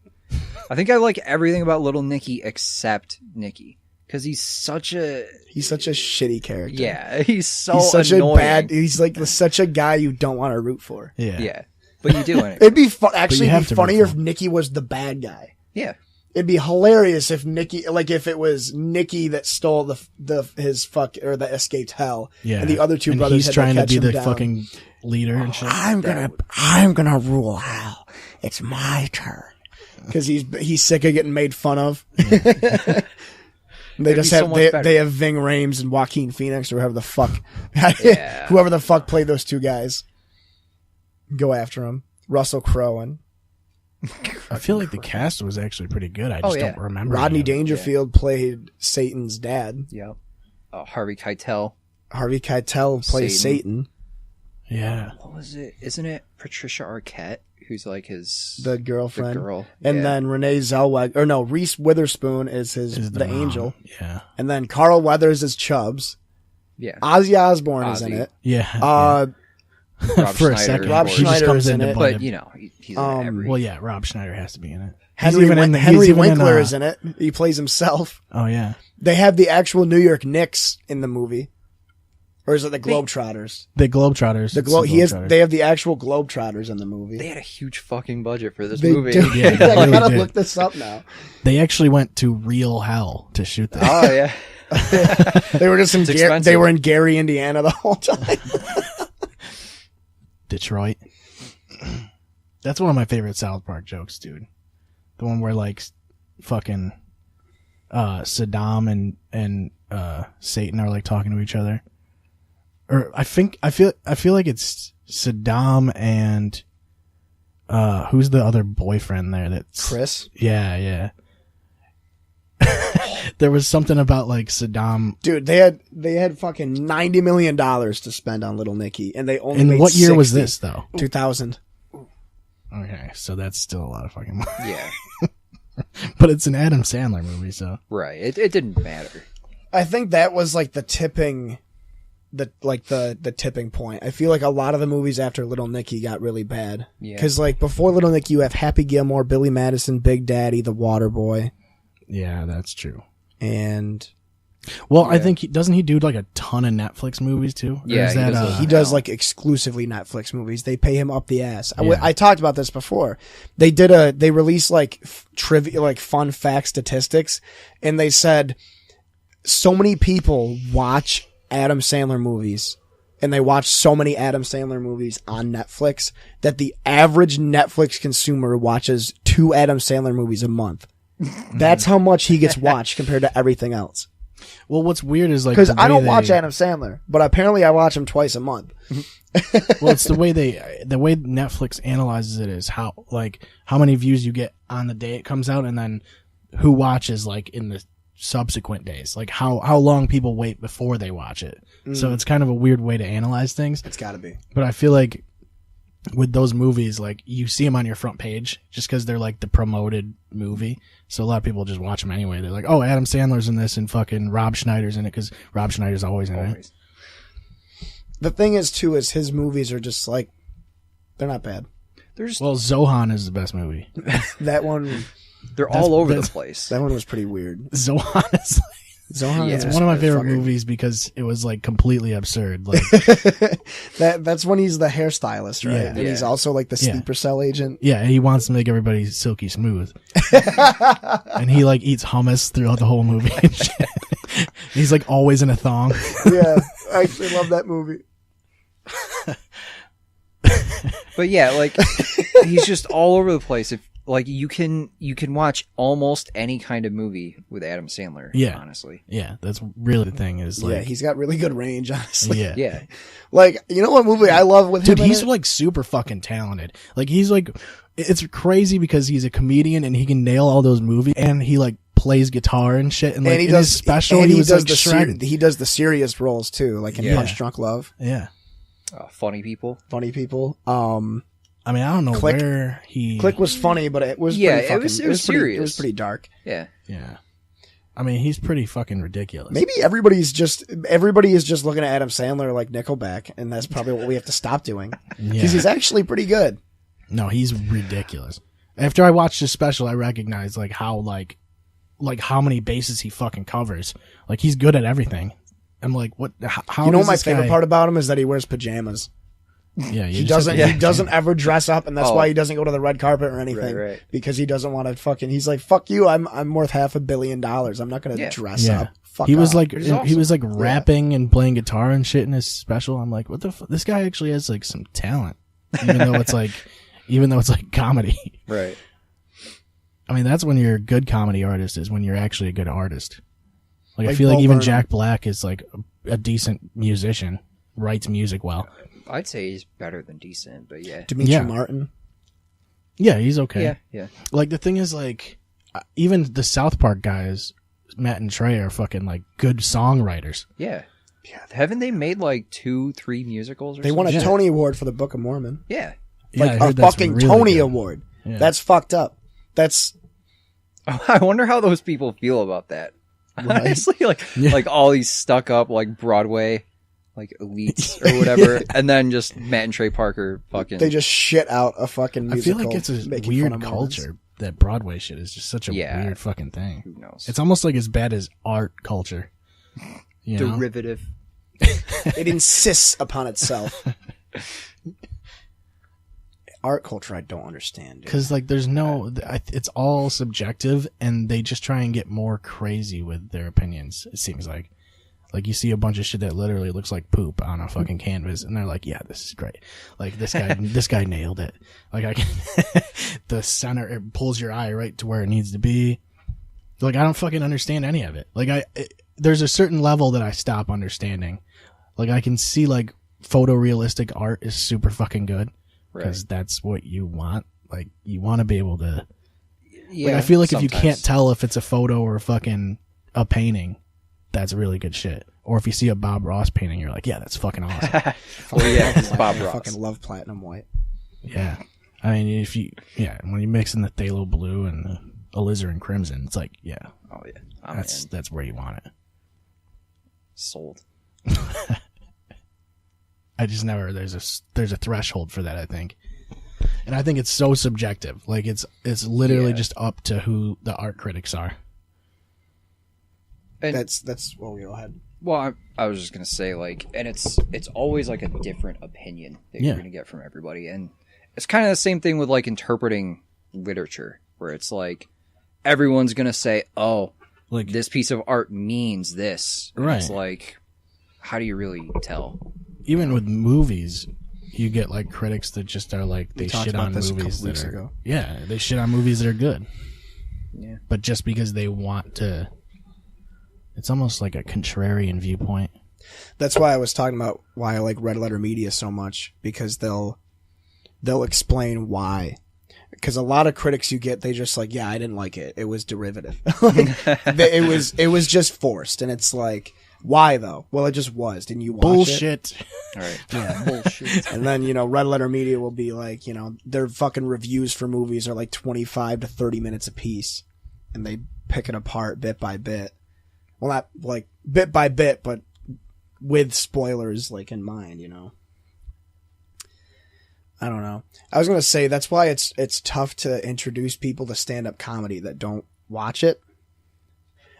I think I like everything about Little Nicky except Nicky. Because he's such a shitty character. Yeah, he's such annoying. a bad. He's like such a guy you don't want to root for. Yeah. Yeah, but you do anyway. It'd be actually have it'd to be funnier root if for Nicky was the bad guy. Yeah, It'd be hilarious if Nicky, like if it was Nicky that stole that escaped hell. Yeah. And the other two and brothers he's had trying to to catch be him the down. fucking leader and shit. I'm gonna rule hell. It's my turn. Because he's sick of getting made fun of. They just be have so much better. they have Ving Rhames and Joaquin Phoenix or whoever the fuck Yeah. whoever the fuck played those two guys. Go after him. Russell Crowe and I feel like the cast was actually pretty good. I just yeah. don't remember. Rodney any of it. Dangerfield played Satan's dad. yeah. Harvey Keitel. Harvey Keitel plays Satan. Yeah. What was it? Isn't it Patricia Arquette who's like his The girlfriend. The girl. And Yeah. then Renee Zellweger, or no, Reese Witherspoon is the mom. angel. Yeah. And then Carl Weathers is Chubbs. yeah, Ozzy Osbourne is in Ozzy. it. Yeah. Rob For a Schneider, second. of Rob course. He just Schneider comes is in into it. play. But you know, he's in every. Well, yeah, Rob Schneider has to be in it. Henry he's even in, Winkler is in it. He plays himself. Oh yeah, They have the actual New York Knicks in the movie. Or is it the Globetrotters? the Globetrotters. They have the actual Globetrotters in the movie. They had a huge fucking budget for this They movie. do. Yeah, they I really gotta did. look this up now. They actually went to real hell to shoot this. Oh yeah. They were just in It's expensive. they were in Gary, Indiana the whole time. Detroit. That's one of my favorite South Park jokes, dude. The one where like fucking Saddam and Satan are like talking to each other. Or I feel like it's Saddam and who's the other boyfriend there? That's Chris? Yeah. There was something about like Saddam. Dude, they had fucking $90 million to spend on Little Nicky, and they only And made what year was 60. this though? 2000. Okay, so that's still a lot of fucking money. Yeah. But it's an Adam Sandler movie, so Right. It didn't matter. I think that was like the tipping point. I feel like a lot of the movies after Little Nicky got really bad. Yeah. Because like before Little Nicky, you have Happy Gilmore, Billy Madison, Big Daddy, The Waterboy, yeah, that's true. and Well, I think doesn't he do like a ton of Netflix movies too? Or Yeah, is he that, does he does like exclusively Netflix movies. They pay him up the ass. Yeah. I talked about this before. They released like trivia, like fun fact statistics, and they said so many people watch Adam Sandler movies, and they watch so many Adam Sandler movies on Netflix that the average Netflix consumer watches 2 Adam Sandler movies a month. That's how much he gets watched compared to everything else. Well, what's weird is like Because the I don't way watch Adam Sandler, but apparently I watch him twice a month. Well, it's the way Netflix analyzes it is how many views you get on the day it comes out, and then who watches like in the subsequent days, like how long people wait before they watch it. So it's kind of a weird way to analyze things. It's got to be. But I feel like with those movies, like you see them on your front page just because they're like the promoted movie. So a lot of people just watch them anyway. They're like, oh, Adam Sandler's in this and fucking Rob Schneider's in it because Rob Schneider's always in it. The thing is, too, is his movies are just like, they're not bad. They're just Well, Zohan is the best movie. That one, they're all over the place. that one was pretty weird. Zohan is Zohan Yeah. is one of my favorite fucking- movies because it was like completely absurd. Like, That's when he's the hairstylist, right? Yeah. And he's also like the Yeah. sleeper cell agent. yeah, he wants to make everybody silky smooth, and he like eats hummus throughout the whole movie. And shit. He's like always in a thong. Yeah, I actually love that movie. But yeah, like he's just all over the place. If like you can watch almost any kind of movie with Adam Sandler. Yeah. Honestly. Yeah, that's really the thing is like, Yeah, he's got really good range, honestly. yeah. Yeah. Like, you know what movie I love with Dude, him in he's it? like super fucking talented. Like he's like, it's crazy because he's a comedian and he can nail all those movies and he like plays guitar and shit. And like he in does his special, and he was does like the shredded. he does the serious roles too, like in Yeah. Punch Drunk Love, Yeah. Funny people. Funny People. I mean, I don't know Click. where he. Click was funny, but it was Yeah, pretty it fucking, was pretty, serious. It was pretty dark. Yeah. Yeah. I mean, he's pretty fucking ridiculous. Maybe everybody is just looking at Adam Sandler like Nickelback, and that's probably what we have to stop doing Yeah. because he's actually pretty good. No, he's ridiculous. After I watched his special, I recognized like how how many bases he fucking covers. Like he's good at everything. I'm like, what? How? You know does what my this favorite guy- part about him is that he wears pajamas. Yeah, He doesn't. He doesn't ever dress up, and that's Oh. why he doesn't go to the red carpet or anything. Right. Because he doesn't want to fucking. He's like, fuck you. I'm worth $500 million. I'm not gonna Yeah. dress Yeah. up. Fuck He was off. like, It was he awesome. was like rapping and playing guitar and shit in his special. I'm like, what the? This guy actually has like some talent, even though it's like comedy. Right. I mean, that's when you're a good comedy artist is when you're actually a good artist. Like I Like feel like Bo even Burnham. Jack Black is like a decent musician, writes music well. I'd say he's better than decent, but yeah. Dimitri Yeah. Martin. Yeah, he's okay. Yeah. Yeah. Like the thing is, like even the South Park guys, Matt and Trey, are fucking like good songwriters. Yeah. Haven't they made like 2-3 musicals or They won a something? Tony Award for the Book of Mormon. Yeah. Yeah, I Like heard a that's fucking really Tony good. Award. Yeah. That's fucked up. That's I wonder how those people feel about that. Honestly, like all these stuck up like Broadway like elites or whatever, and then just Matt and Trey Parker fucking they just shit out a fucking I musical. feel like it's a making weird fun of Mormons. culture. That Broadway shit is just such a Yeah. weird fucking thing. who knows. It's almost like as bad as art culture. You know? derivative. It insists upon itself. Art culture, I don't understand. Dude. Because like there's no, it's all subjective, and they just try and get more crazy with their opinions. It seems like you see a bunch of shit that literally looks like poop on a fucking canvas, and they're like, "Yeah, this is great. Like this guy, this guy nailed it. Like I can, the center it pulls your eye right to where it needs to be. Like I don't fucking understand any of it. Like there's a certain level that I stop understanding. Like I can see like photorealistic art is super fucking good. Because that's what you want. Like, you want to be able to... Like, I feel like if you sometimes. can't tell if it's a photo or fucking a painting, that's really good shit. Or if you see a Bob Ross painting, you're like, yeah, that's fucking awesome. Well, yeah, it's Bob I Ross. fucking love platinum white. Yeah. I mean, when you mix in the phthalo blue and the alizarin crimson, it's like, yeah, Oh yeah, I'm that's in. where you want it. Sold. I just never, there's a threshold for that, I think. And I think it's so subjective. Like, it's literally just up to who the art critics are. And That's well, go ahead. Well, I was just gonna say, like, and it's always like a different opinion that you're gonna get from everybody, and it's kind of the same thing with like interpreting literature, where it's like everyone's gonna say, "Oh, Like, this piece of art means this." And Right. It's like, how do you really tell? even with movies, you get like critics that just are like, they talked shit about on this a movies couple that weeks are ago. yeah, they shit on movies that are good. Yeah. But just because they want to, it's almost like a contrarian viewpoint. That's why I was talking about why I like Red Letter Media so much, because they'll explain why. Because a lot of critics you get, they just like, yeah, I didn't like it. It was derivative. it was just forced, and it's like, why though? Well, it just was. Didn't you watch it? Bullshit. All right. Yeah. Bullshit. And then, Red Letter Media will be like, their fucking reviews for movies are like 25 to 30 minutes a piece. And they pick it apart bit by bit. Well, not like bit by bit, but with spoilers like in mind, I don't know. I was going to say that's why it's tough to introduce people to stand-up comedy that don't watch it.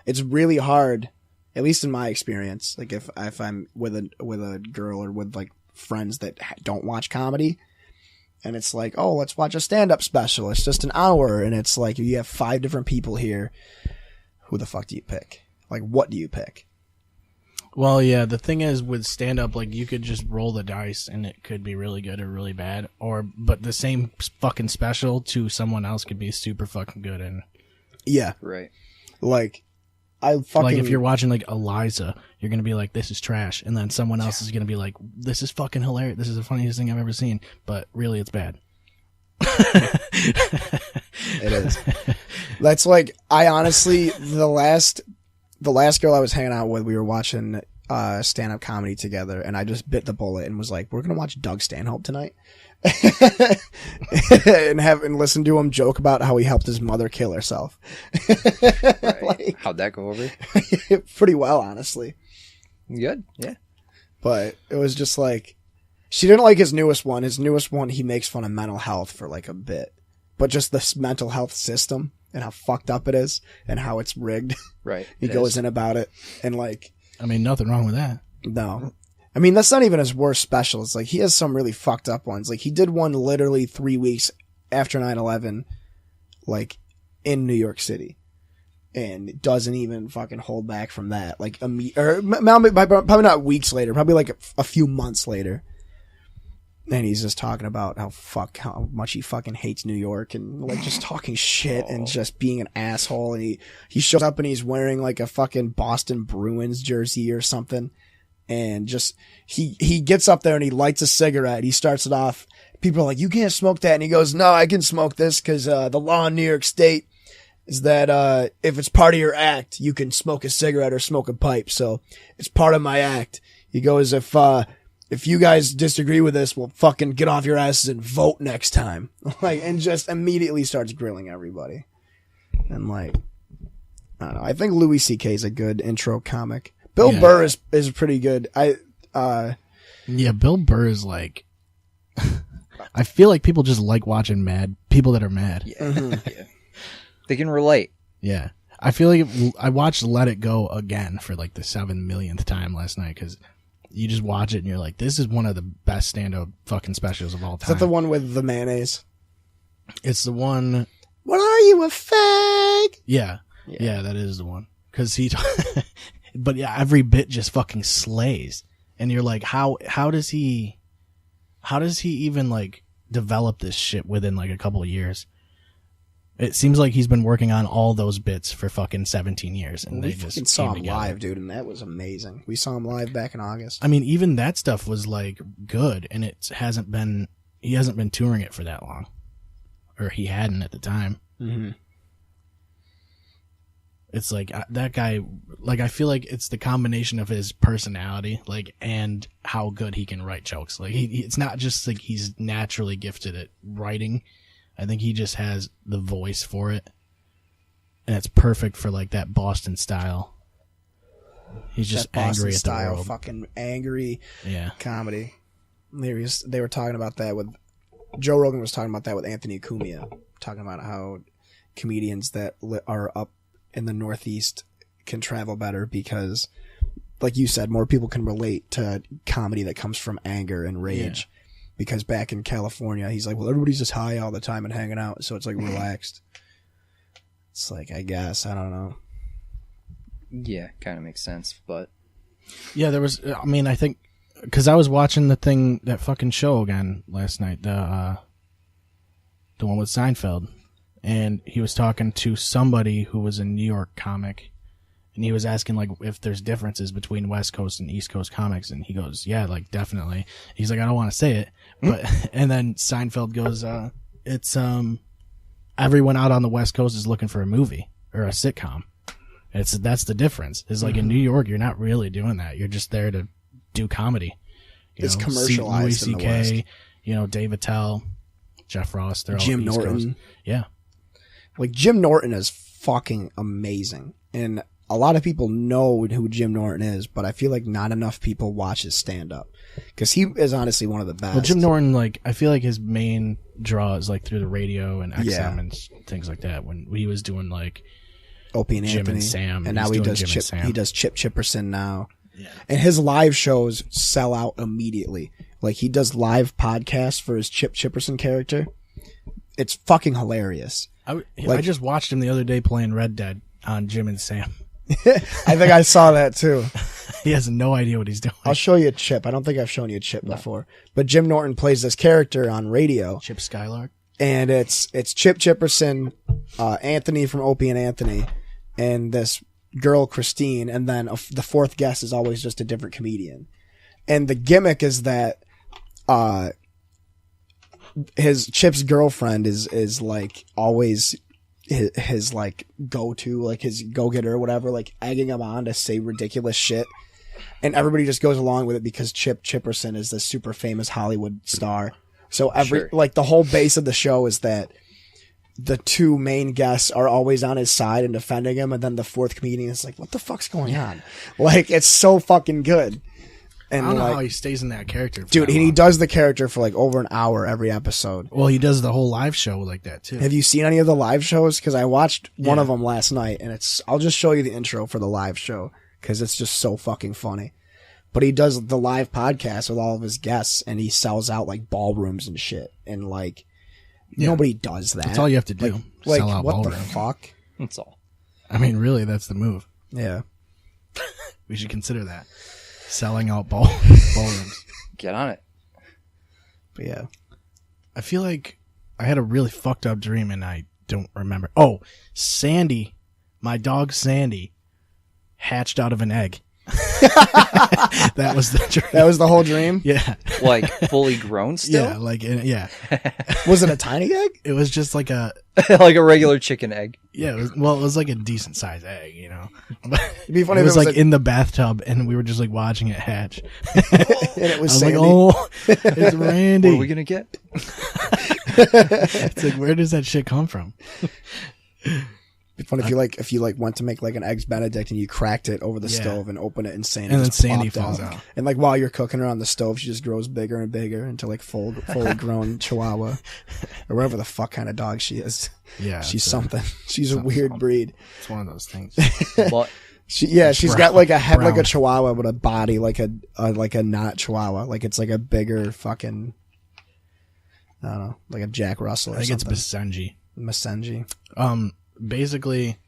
It's really hard, at least in my experience. Like if I'm with a girl or with like friends that don't watch comedy, and it's like, oh, let's watch a stand-up special. It's just an hour, and it's like you have 5 different people here. Who the fuck do you pick? Like, what do you pick? Well, yeah, the thing is with stand-up, like, you could just roll the dice and it could be really good or really bad, but the same fucking special to someone else could be super fucking good. And Yeah, Right. like I fucking like if you're watching like Eliza, you're gonna be like, this is trash, and then someone else is gonna be like, this is fucking hilarious, this is the funniest thing I've ever seen, but really it's bad. It is. That's like, I honestly, the last girl I was hanging out with, we were watching stand-up comedy together, and I just bit the bullet and was like, we're gonna watch Doug Stanhope tonight. and listen to him joke about how he helped his mother kill herself. Right. Like, How'd that go over? pretty well, honestly. Good. Yeah. But it was just like, she didn't like his newest one. His newest one, he makes fun of mental health for like a bit, but just this mental health system and how fucked up it is and how it's rigged. Right. He goes in about it, and like, I mean, nothing wrong with that. no. I mean, that's not even his worst special. It's like, he has some really fucked up ones. Like, he did one literally 3 weeks after 9/11, like, in New York City. And doesn't even fucking hold back from that. Like, probably not weeks later, probably like a few months later. And he's just talking about how much he fucking hates New York, and like just talking shit and just being an asshole. And he shows up and he's wearing like a fucking Boston Bruins jersey or something. And just, he gets up there and he lights a cigarette. He starts it off. People are like, you can't smoke that. And he goes, no, I can smoke this because the law in New York State is that if it's part of your act, you can smoke a cigarette or smoke a pipe. So it's part of my act. He goes, if you guys disagree with this, well, fucking get off your asses and vote next time. Like, and just immediately starts grilling everybody. And like, I don't know. I think Louis C.K. is a good intro comic. Bill Burr is pretty good. Yeah, Bill Burr is like, I feel like people just like watching people that are mad. Yeah. Yeah. They can relate. Yeah. I feel like I watched Let It Go again for like the 7 millionth time last night, because you just watch it and you're like, this is one of the best stand-up fucking specials of all time. Is that the one with the mayonnaise? It's the one. What are you, a fag? Yeah. Yeah, that is the one. Because but yeah, every bit just fucking slays. And you're like, how does he even like develop this shit within like a couple of years? It seems like he's been working on all those bits for fucking 17 years, and We they just fucking saw came him together. live, dude, and that was amazing. We saw him live back in August. I mean, even that stuff was like good, and he hasn't been touring it for that long, or he hadn't at the time. Mm-hmm. It's like that guy, like I feel like it's the combination of his personality, like, and how good he can write jokes. Like it's not just like he's naturally gifted at writing. I think he just has the voice for it. And it's perfect for like that Boston style. He's just that Boston angry at style, the world. fucking angry Yeah. comedy. They were talking about that with Joe Rogan was talking about that with Anthony Cumia, talking about how comedians that are up in the Northeast can travel better because, like you said, more people can relate to comedy that comes from anger and rage. Yeah. Because back in California, he's like, well, everybody's just high all the time and hanging out, so it's like relaxed. It's like, I guess, I don't know. Yeah, kind of makes sense, but Yeah, there was, I mean, I think, because I was watching that fucking show again last night, the one with Seinfeld, and he was talking to somebody who was a New York comic, and he was asking, like, if there's differences between West Coast and East Coast comics, and he goes, yeah, like, definitely. He's like, I don't want to say it, but, and then Seinfeld goes, it's, everyone out on the West Coast is looking for a movie, or a sitcom. That's the difference. It's like in New York, you're not really doing that. You're just there to do comedy. It's commercialized in the West. Dave Attell, Jeff Ross, they're all Jim East Norton. Coast. Yeah. Like, Jim Norton is fucking amazing. And a lot of people know who Jim Norton is, but I feel like not enough people watch his stand-up. Because he is honestly one of the best. Well, Jim Norton, like, I feel like his main draw is, like, through the radio and XM and things like that. When he was doing, like, Opie and Jim Anthony. and Sam. And now he does Jim and Sam. He does Chip Chipperson now. Yeah. And his live shows sell out immediately. Like, he does live podcasts for his Chip Chipperson character. It's fucking hilarious. I just watched him the other day playing Red Dead on Jim and Sam. I think I saw that too. He has no idea what he's doing. I'll show you a Chip. I don't think I've shown you a Chip before. But Jim Norton plays this character on radio. Chip Skylark. And it's Chip Chipperson, Anthony from Opie and Anthony, and this girl Christine, and then the fourth guest is always just a different comedian. And the gimmick is that his Chip's girlfriend is like always his like go-to, like his go-getter or whatever, like egging him on to say ridiculous shit. And everybody just goes along with it because Chip Chipperson is this super famous Hollywood star. So like the whole base of the show is that the two main guests are always on his side and defending him, and then the fourth comedian is like, what the fuck's going on? Like, it's so fucking good. And I don't know like, how he stays in that character. Dude, he does the character for like over an hour every episode. Well, he does the whole live show like that too. Have you seen any of the live shows? Because I watched one of them last night, and I'll just show you the intro for the live show because it's just so fucking funny. But he does the live podcast with all of his guests, and he sells out like ballrooms and shit. And like, nobody does that. That's all you have to do. Like Sell out what ballrooms. the fuck? that's all. I mean, really, that's the move. Yeah. We should consider that. Selling out ballrooms. Get on it. But yeah. I feel like I had a really fucked up dream and I don't remember. Oh, Sandy, my dog Sandy, hatched out of an egg. That was the dream. That was the whole dream? Yeah. Like fully grown still? Yeah, like, yeah. Was it a tiny egg? It was just like a, Like a regular chicken egg. yeah, it was like a decent sized egg, you know. But It'd be funny it if was like in the bathtub and we were just like watching it hatch. and it I was was Sandy. like, oh, it's Randy. What are we gonna get? It's like, where does that shit come from? It'd be funny if you went to make like an eggs Benedict and you cracked it over the stove and open it and Sandy And then just Sandy plopped falls out. And like while you're cooking her on the stove, she just grows bigger and bigger into like fully grown Chihuahua or whatever the fuck kind of dog she is. Yeah. She's it's something. She's a weird breed. It's one of those things. But She's got like a head like a brown. Chihuahua, but a body like a not Chihuahua. Like it's like a bigger fucking, I don't know, like a Jack Russell or I think it's something. Basenji. Masenji. Basically,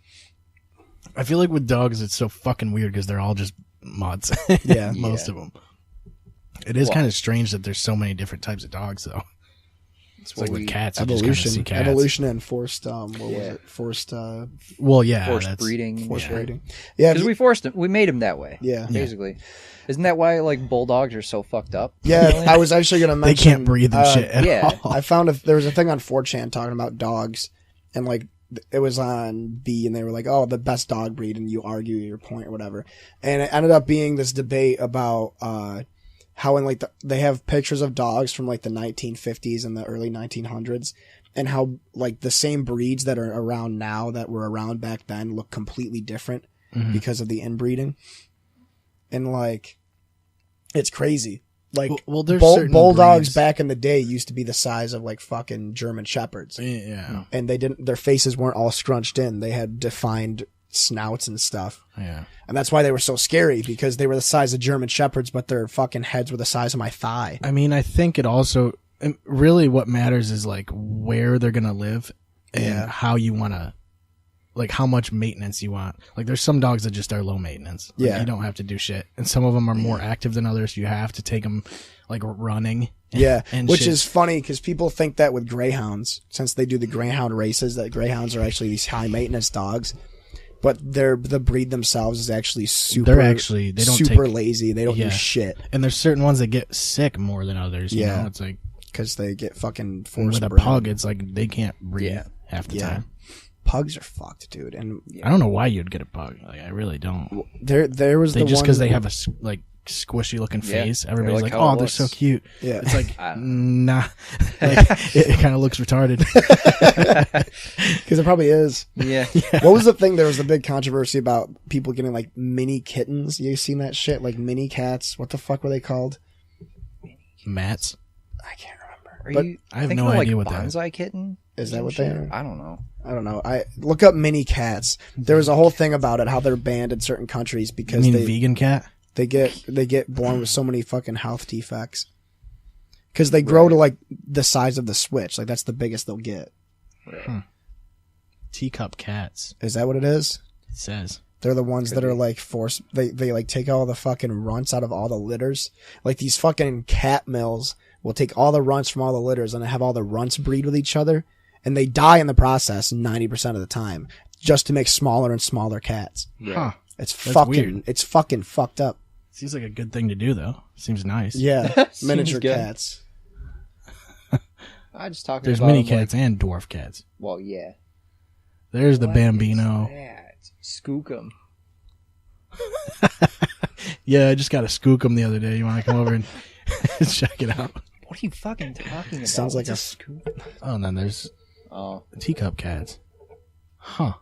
I feel like with dogs, it's so fucking weird because they're all just mutts. Yeah. Most of them. It is kind of strange that there's so many different types of dogs, though. It's like with cats, you just kinda see cats. Evolution and forced, what was it? Forced forced breeding. forced Yeah. breeding. Yeah. Because we forced him. We made him that way. Yeah. Basically. Isn't that why like bulldogs are so fucked up? Yeah, I was actually going to mention. They can't breathe and shit at yeah. all. I found there was a thing on 4chan talking about dogs, and like it was on B, and they were like, "Oh, the best dog breed," and you argue your point or whatever. And it ended up being this debate about how in like they have pictures of dogs from like the 1950s and the early 1900s, and how like the same breeds that are around now that were around back then look completely different because of the inbreeding. And like, it's crazy. Like, well there's bulldogs breeds. back in the day used to be the size of like fucking German shepherds. Yeah. And their faces weren't all scrunched in. They had defined snouts and stuff. Yeah. And that's why they were so scary, because they were the size of German shepherds, but their fucking heads were the size of my thigh. I mean, I think it also, really what matters is like where they're going to live and how you want to, like how much maintenance you want. Like there's some dogs that just are low maintenance. Like, Yeah. you don't have to do shit. And some of them are more active than others. You have to take them like running. Yeah, and which shit. is funny because people think that with greyhounds, since they do the greyhound races, that greyhounds are actually these high maintenance dogs. But the breed themselves is actually super. They don't super take, lazy. They don't do shit. And there's certain ones that get sick more than others. You know? It's like because they get fucking with forced. a bred. pug, it's like they can't breathe half the time. Pugs are fucked, dude. And I don't know why you'd get a pug. Like I really don't. There was Just because they have a like squishy looking face. Everybody's like like, how it oh, they're looks. so cute. Yeah. It's like, nah. Like, it kind of looks retarded. Because it probably is. Yeah. What was the thing? There was a big controversy about people getting like mini kittens. You seen that shit? Like mini cats. What the fuck were they called? Mats. I can't remember. Are But you I have thinking no of, idea like, what that is. bonsai kitten? is that what they are? I don't know. I don't know. I look up mini cats. There was a whole thing about it, how they're banned in certain countries You because mean they vegan cat? they get born with so many fucking health defects. Because they grow to like the size of the Switch. Like that's the biggest they'll get. Teacup cats. Is that what it is? It says. They're the ones that are like forced. They like take all the fucking runts out of all the litters. Like these fucking cat mills will take all the runts from all the litters and have all the runts breed with each other, and they die in the process 90% of the time, just to make smaller and smaller cats. Huh. It's weird. fucking fucked up. Seems like a good thing to do though. Seems nice. Yeah, Seems miniature good. cats. I just talking There's about mini them, cats and dwarf cats. Like, well, yeah. There's the What is Bambino. that? Skookum. Yeah, I just got a skookum the other day. You want to come over and check it out? What are you fucking talking about? Sounds like What's a- skookum. Oh, and then there's teacup cats. Huh.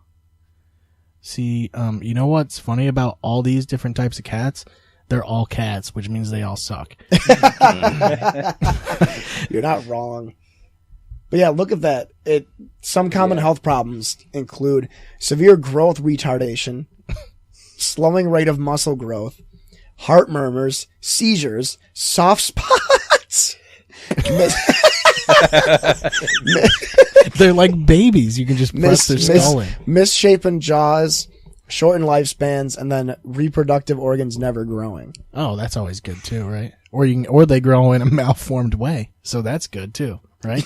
See, you know what's funny about all these different types of cats? They're all cats, which means they all suck. You're not wrong. But yeah, look at that. Some common health problems include severe growth retardation, slowing rate of muscle growth, heart murmurs, seizures, soft spots. They're like babies. You can just press their skull in. Misshapen jaws, shortened lifespans, and then reproductive organs never growing. Oh, that's always good too, right? Or they grow in a malformed way, so that's good too, right?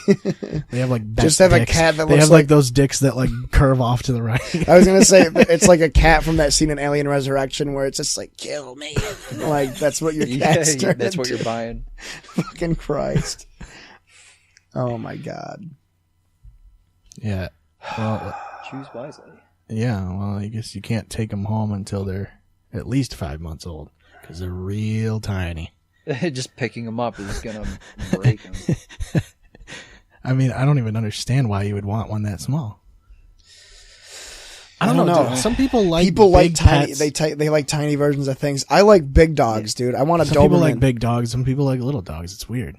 They have like Just have a dicks. cat that they looks have like those dicks that like curve off to the right. I was gonna say it's like a cat from that scene in Alien Resurrection where it's just like kill me, like that's what your cat's Yeah, turned that's what into. you're buying. Fucking Christ! Oh my God! Yeah. Well, Choose wisely. yeah. Well, I guess you can't take them home until they're at least 5 months old because they're real tiny. Just picking them up is gonna break them. I mean, I don't even understand why you would want one that small. I don't don't know. know. Dude. Some people like People like big tiny. pets. They like tiny versions of things. I like big dogs, dude. I want a Some people Doberman. like big dogs. Some people like little dogs. It's weird.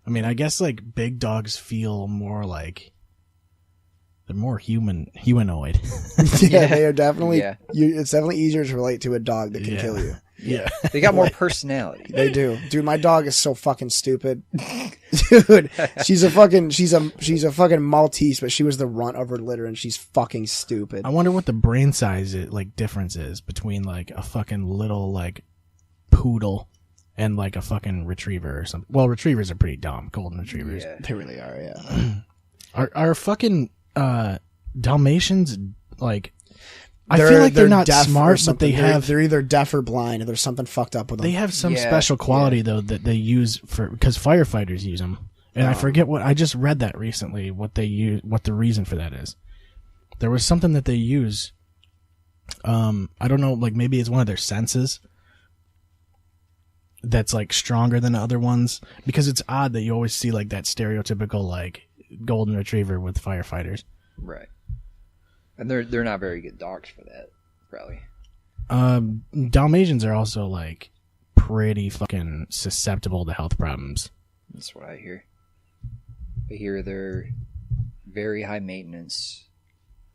I mean, I guess like big dogs feel more like they're more humanoid. Yeah, they are definitely. Yeah. It's definitely easier to relate to a dog that can Yeah. kill you. Yeah. They got more personality. They do, dude. My dog is so fucking stupid, dude. She's a fucking Maltese, but she was the runt of her litter, and she's fucking stupid. I wonder what the brain size difference is between like a fucking little like poodle and like a fucking retriever or something. Well, retrievers are pretty dumb. Golden retrievers. Yeah. They really are, yeah. Are fucking Dalmatians like? I feel like they're not deaf or smart, but something. they have they're either deaf or blind, or there's something fucked up with them. they have some Yeah, special quality though that they use for because firefighters use them. And I forget what I just read that recently. What they use, what the reason for that is. There was something that they use. I don't know, like maybe it's one of their senses that's like stronger than other ones, because it's odd that you always see like that stereotypical like golden retriever with firefighters. Right. And they're not very good dogs for that, probably. Dalmatians are also like pretty fucking susceptible to health problems. That's what I hear. I hear they're very high maintenance.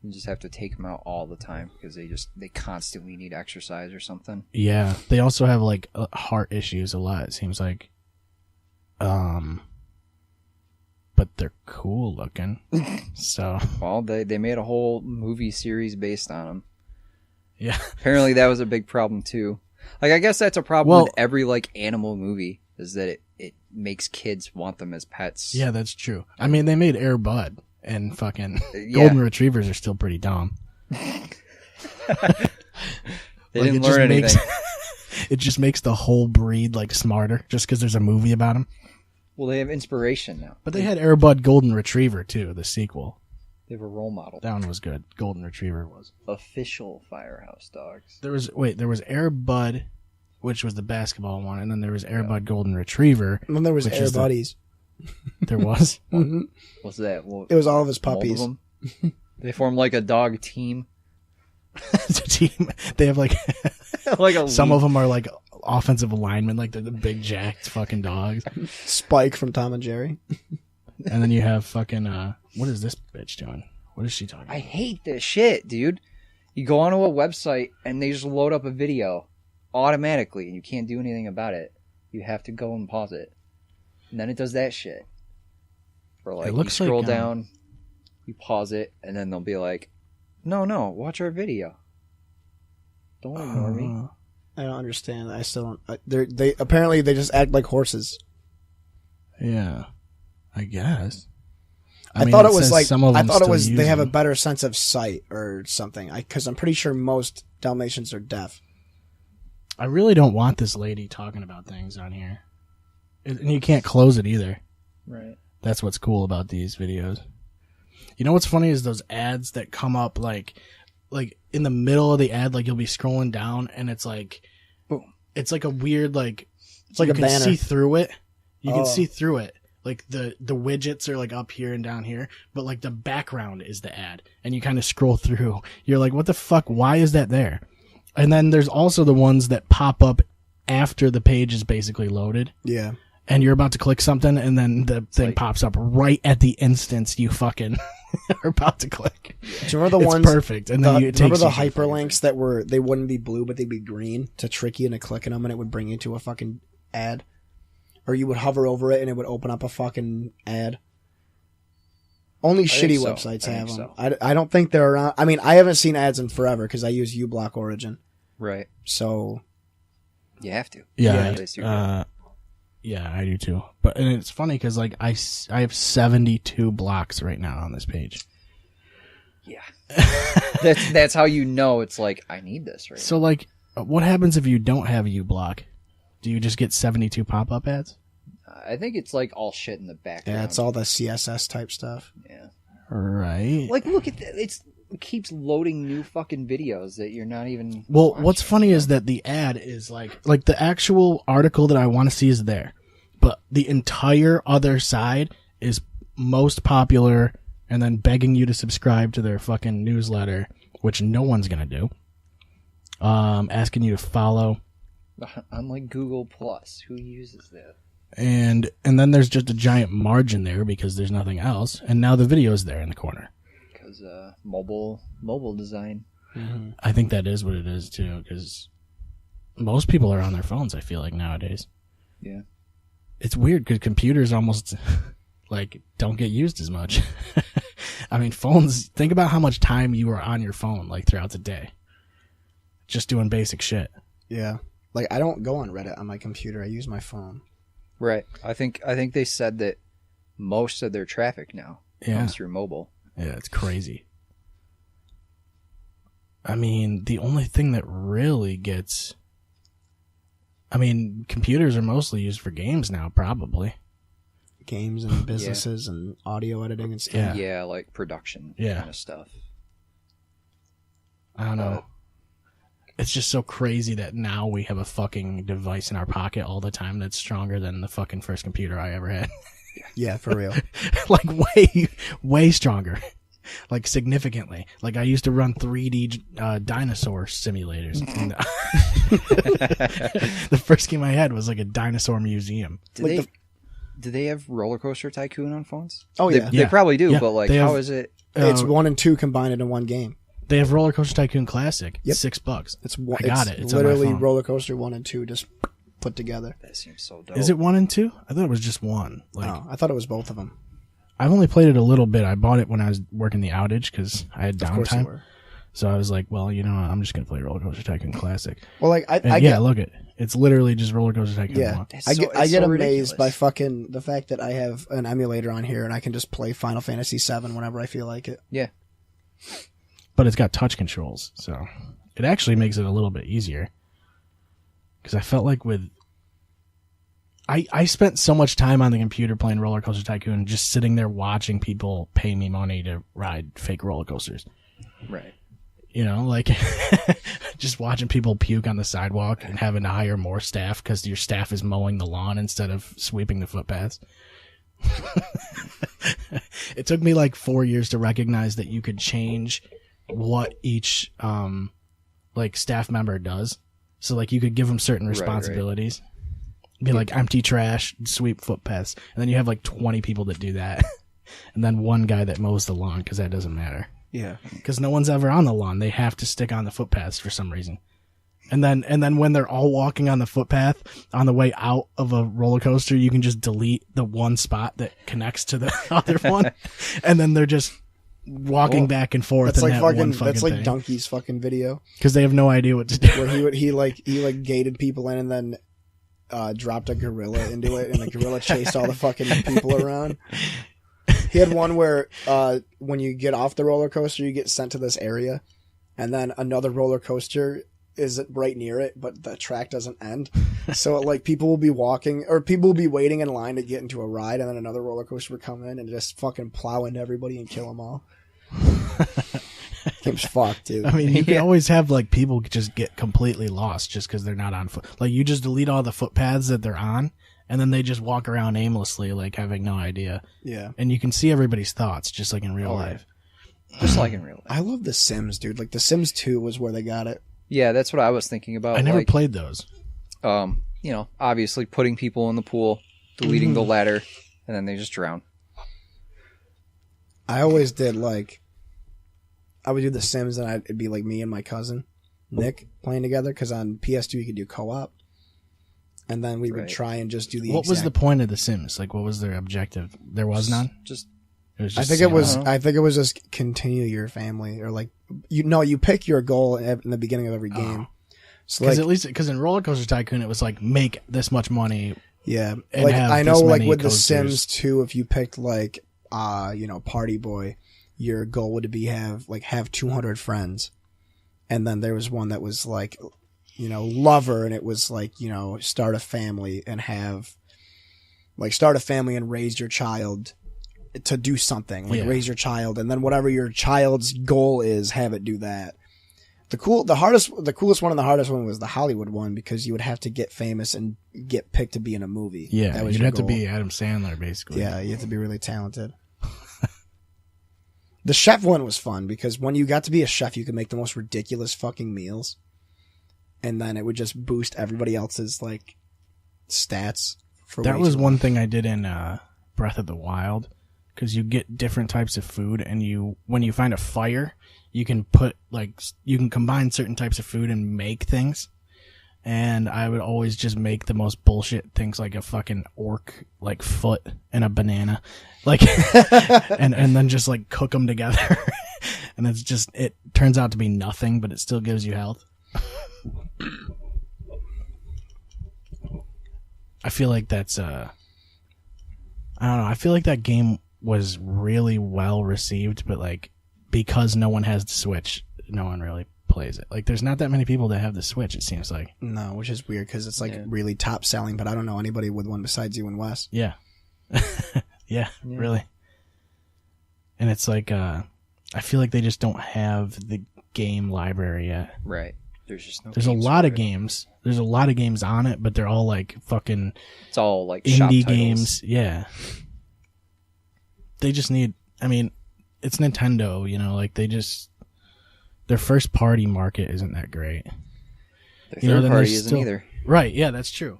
You just have to take them out all the time because they constantly need exercise or something. Yeah, they also have like heart issues a lot, it seems like. But they're cool looking. So well, they made a whole movie series based on them. yeah, Apparently that was a big problem too. Like I guess that's a problem with every like animal movie, is that it makes kids want them as pets. yeah, that's true. I mean, they made Air Bud, and fucking golden retrievers are still pretty dumb. They Like, didn't learn anything. It just makes the whole breed like smarter, just because there's a movie about them. Well, they have inspiration now. But they had Air Bud Golden Retriever too, the sequel. They have a role model. That one was good. Golden Retriever was. Official Firehouse dogs. There was Air Bud, which was the basketball one, and then there was Air Bud Golden Retriever. And then there was which Air is Buddies. There was. What's that? Well, It was all of his mold of puppies. them? They form like a dog team. It's a team. They have like Like a some league. of them are like offensive linemen, like they're the big jacked fucking dogs. Spike from Tom and Jerry. And then you have fucking what is this bitch doing? What is she talking I about? hate this shit, dude. You go onto a website and they just load up a video automatically and you can't do anything about it. You have to go and pause it. And then it does that shit. Or like It you looks scroll like, down, you pause it, and then they'll be like, no, watch our video. Don't ignore me. I don't understand. I still don't. They apparently they just act like horses. Yeah, I guess. I mean, thought it was says like some of I them thought it still was use they have a them. better sense of sight or something. Because I'm pretty sure most Dalmatians are deaf. I really don't want this lady talking about things on here, and you can't close it either. Right. That's what's cool about these videos. You know what's funny is those ads that come up like in the middle of the ad, like you'll be scrolling down and it's like, boom. It's like a weird like It's like you a can banner. see through it. You Oh. can see through it. Like the widgets are like up here and down here, but like the background is the ad, and you kind of scroll through. You're like, what the fuck? Why is that there? And then there's also the ones that pop up after the page is basically loaded. Yeah. And you're about to click something, and then the thing like- pops up right at the instance you fucking are about to click. Do you remember the It's ones? perfect. And then it remember takes the you to hyperlinks that were they wouldn't be blue but they'd be green to trick you into clicking them and it would bring you to a fucking ad, or you would hover over it and it would open up a fucking ad. Only shitty think so. websites I have think them. so. I don't think they're around. I mean, I haven't seen ads in forever because I use uBlock Origin. Right. So You have to. Yeah, they super- yeah, I do too. But and it's funny because like I have 72 blocks right now on this page. Yeah. That's how you know it's like, I need this right So like, what happens if you don't have uBlock? Do you just get 72 pop-up ads? now. I think it's like all shit in the background. yeah, it's all the CSS type stuff. Yeah. Right. Like, look at that. It keeps loading new fucking videos that you're not even. Well, watching. what's funny is that the ad is like the actual article that I want to see is there, but the entire other side is most popular, and then begging you to subscribe to their fucking newsletter, which no one's gonna do. Asking you to follow, I'm like Google Plus. Who uses that? and then there's just a giant margin there because there's nothing else, and now the video's there in the corner. Because mobile design. I think that is what it is too, because most people are on their phones. I feel like nowadays. Yeah. It's weird because computers almost like don't get used as much. I mean, phones. Think about how much time you are on your phone like throughout the day, just doing basic shit. Yeah, like I don't go on Reddit on my computer. I use my phone. Right. I think they said that most of their traffic now comes through mobile. Yeah, it's crazy. I mean, the only thing that really gets... I mean, computers are mostly used for games now, probably. Games and businesses and audio editing and stuff. Yeah. Yeah, like production Yeah. kind of stuff. I don't know. It's just so crazy that now we have a fucking device in our pocket all the time that's stronger than the fucking first computer I ever had. Yeah, for real. Like way stronger. Like significantly. Like I used to run 3D dinosaur simulators. And, the first game I had was like a dinosaur museum. Do they have Roller Coaster Tycoon on phones? Oh, yeah. They probably do, Yeah, but like, they how have- is it? It's 1 and 2 combined into one game. They have Roller Coaster Tycoon Classic. Yep. $6. It's one, I got it. It's on my literally phone. Roller Coaster 1 and 2 just put together. That seems so dope. Is it 1 and 2? I thought it was just 1. Like Oh, I thought it was both of them. I've only played it a little bit. I bought it when I was working the outage because I had Of course you downtime. were. So I was like, well, you know, I'm just gonna play Roller Coaster Tycoon Classic. Well, like And I yeah, get, look it. It's literally just Roller Coaster Tycoon. yeah, 1. It's I so- get, I it's get so amazed ridiculous. by fucking the fact that I have an emulator on here and I can just play Final Fantasy VII whenever I feel like it. Yeah. But it's got touch controls, so it actually makes it a little bit easier. Because I felt like I spent so much time on the computer playing Roller Coaster Tycoon, just sitting there watching people pay me money to ride fake roller coasters. Right. You know, like just watching people puke on the sidewalk and having to hire more staff because your staff is mowing the lawn instead of sweeping the footpaths. It took me like 4 years to recognize that you could change what each like staff member does. So like you could give them certain responsibilities. Be like empty trash, sweep footpaths, and then you have like 20 people that do that, and then one guy that mows the lawn because that doesn't matter. Yeah. Because no one's ever on the lawn. They have to stick on the footpaths for some reason. And then when they're all walking on the footpath on the way out of a roller coaster, you can just delete the one spot that connects to the other one, and then they're just walking back and forth. That's in like that fucking. one fucking That's like thing. Donkey's fucking video Because they have no idea what to do. where he gated people in and then dropped a gorilla into it and the gorilla chased all the fucking people around. He had one where when you get off the roller coaster, you get sent to this area, and then another roller coaster is right near it, but the track doesn't end. So like people will be walking or people will be waiting in line to get into a ride, and then another roller coaster would come in and just fucking plow into everybody and kill them all. Game's fucked, dude. I mean, you can always have like people just get completely lost just because they're not on foot. Like you just delete all the footpaths that they're on, and then they just walk around aimlessly, like having no idea. Yeah. And you can see everybody's thoughts, just like in real life. Just like in real life. I love The Sims, dude. Like The Sims 2 was where they got it. Yeah, that's what I was thinking about. I never like, played those. you know, obviously putting people in the pool, deleting the ladder, and then they just drown. I always did like I would do The Sims and it'd be like me and my cousin Nick playing together because on PS2 you could do co-op, and then we would Right. try and just do the. What was the point of The Sims? Like, what was their objective? There was none. Just It was I just think it was. sailing. I think it was just continue your family, or like you pick your goal in the beginning of every game. So Because like, at least because in Roller Coaster Tycoon it was like make this much money. yeah, and like have I know, this like many with The coasters. Sims 2, if you picked like Party Boy, your goal would be have 200 friends, and then there was one that was like Lover, and it was like start a family and raise your child to do something, like Yeah. raise your child, and then whatever your child's goal is, have it do that. The coolest one and the hardest one was the Hollywood one, because you would have to get famous and get picked to be in a movie. Yeah, That was you'd your have to goal. be Adam Sandler basically. Yeah, you have to be really talented. The chef one was fun because when you got to be a chef, you could make the most ridiculous fucking meals, and then it would just boost everybody else's like stats. That was one thing I did in Breath of the Wild, because you get different types of food, and when you find a fire, you can combine certain types of food and make things. And I would always just make the most bullshit things, like a fucking orc like foot and a banana, like, and then just like cook them together. And it turns out to be nothing, but it still gives you health. I feel like that's I don't know. I feel like that game was really well received, but like because no one has the Switch, no one really plays it. Like there's not that many people that have the Switch, it seems like. No, which is weird because it's like Yeah. really top selling, but I don't know anybody with one besides you and Wes. Yeah. yeah, really. And it's like I feel like they just don't have game library yet. Right. There's just no. There's a games lot for of it. games. There's a lot of games on it, but they're all like fucking It's all like shop indie titles. games. Yeah. They just need. I mean, it's Nintendo. You know, like their first party market isn't that great. Their You know, third then party there's isn't still- either. Right? Yeah, that's true.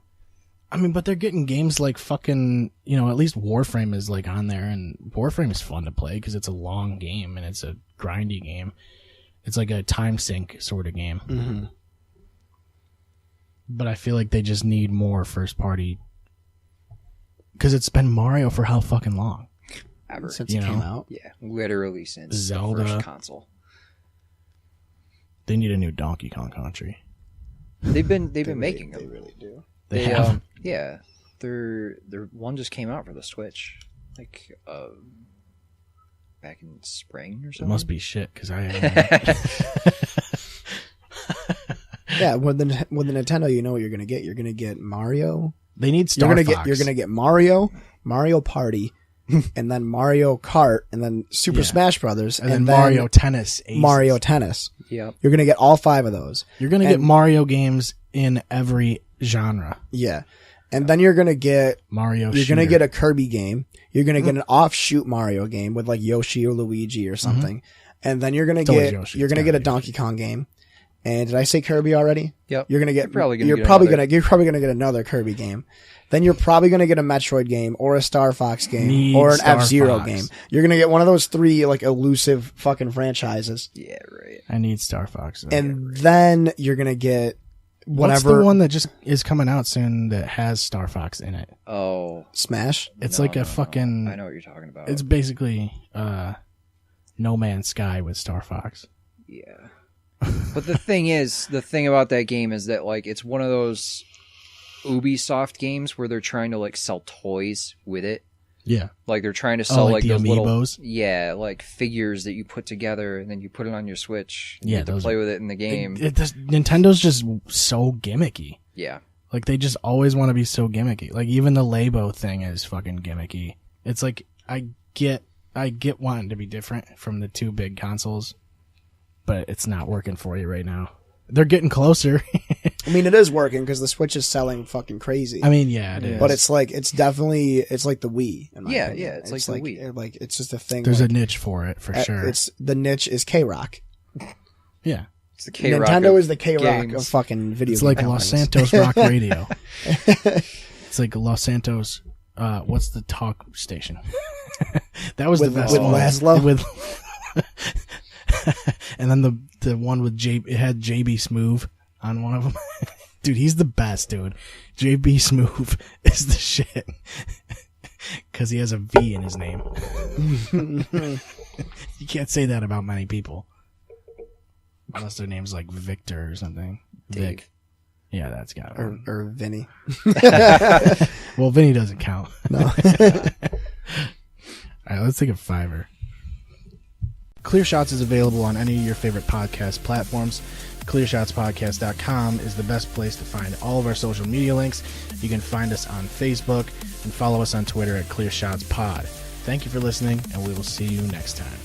I mean, but they're getting games like fucking, you know, at least Warframe is like on there, and Warframe is fun to play because it's a long game and it's a grindy game. It's like a time sink sort of game. Mm-hmm. But I feel like they just need more first party because it's been Mario for how fucking long? Ever. Since You it came know? out. Yeah, literally since Zelda. the first console. They need a new Donkey Kong Country. They've been making They them. really do. They have. Yeah, their one just came out for the Switch, like back in spring or It something. must be shit because I haven't. Yeah, with the Nintendo, you know what you're gonna get. You're gonna get Mario. They need Star Fox. You're gonna get Mario Party, and then Mario Kart, and then Super Yeah. Smash Brothers, and then Mario Tennis. Aces. Mario Tennis. Yep. You're gonna get all 5 of those. You're gonna get And- Mario games in every genre. Yeah, and then you're gonna get Mario. You're gonna shooter. get a Kirby game. You're gonna get an offshoot Mario game with like Yoshi or Luigi or something, and then you're gonna It's always get Yoshi. you're It's gonna gotta get a be Donkey Kong game. And did I say Kirby already? Yep. You're gonna get. You're probably gonna you're get probably another. gonna. You're probably gonna get another Kirby game. Then you're probably gonna get a Metroid game or a Star Fox game Need or an Star F-Zero Fox. game. You're gonna get one of those 3 like elusive fucking franchises, Yeah, right. I need Star Fox. and then you're gonna get What's whatever the one that just is coming out soon that has Star Fox in it? Oh, Smash. It's no, like a no, fucking. no. I know what you're talking about. It's basically No Man's Sky with Star Fox. Yeah. But the thing about that game is that like it's one of those Ubisoft games where they're trying to like sell toys with it. Yeah. Like they're trying to sell like like the those little amiibos? like figures that you put together and then you put it on your Switch. And Yeah, you have to those play are- with it in the game. Nintendo's just so gimmicky. Yeah. Like they just always want to be so gimmicky. Like even the Labo thing is fucking gimmicky. It's like I get wanting to be different from the 2 big consoles, but it's not working for you right now. They're getting closer. I mean, it is working because the Switch is selling fucking crazy. I mean, yeah, it is. but it's like it's definitely it's like the Wii. In my Yeah, opinion. yeah, it's like the Wii. Like it's just a thing. There's like, a niche for it for sure. It's the niche is K-Rock. Yeah. It's the K-Rock Nintendo of is the K-Rock games. of fucking video. It's like game Los companies. Santos Rock Radio. It's like Los Santos. What's the talk station? That was With- the best with one. Laszlo? With and then the one with it had JB Smoove on one of them. Dude, he's the best, dude. JB Smoove is the shit. Because he has a V in his name. You can't say that about many people. Unless their name's like Victor or something. Dave. Vic. Yeah, that's got it. or Vinny. Well, Vinny doesn't count. No. All right, let's take a $5. Clear Shots is available on any of your favorite podcast platforms. ClearShotsPodcast.com is the best place to find all of our social media links. You can find us on Facebook and follow us on Twitter at ClearShotsPod. Thank you for listening, and we will see you next time.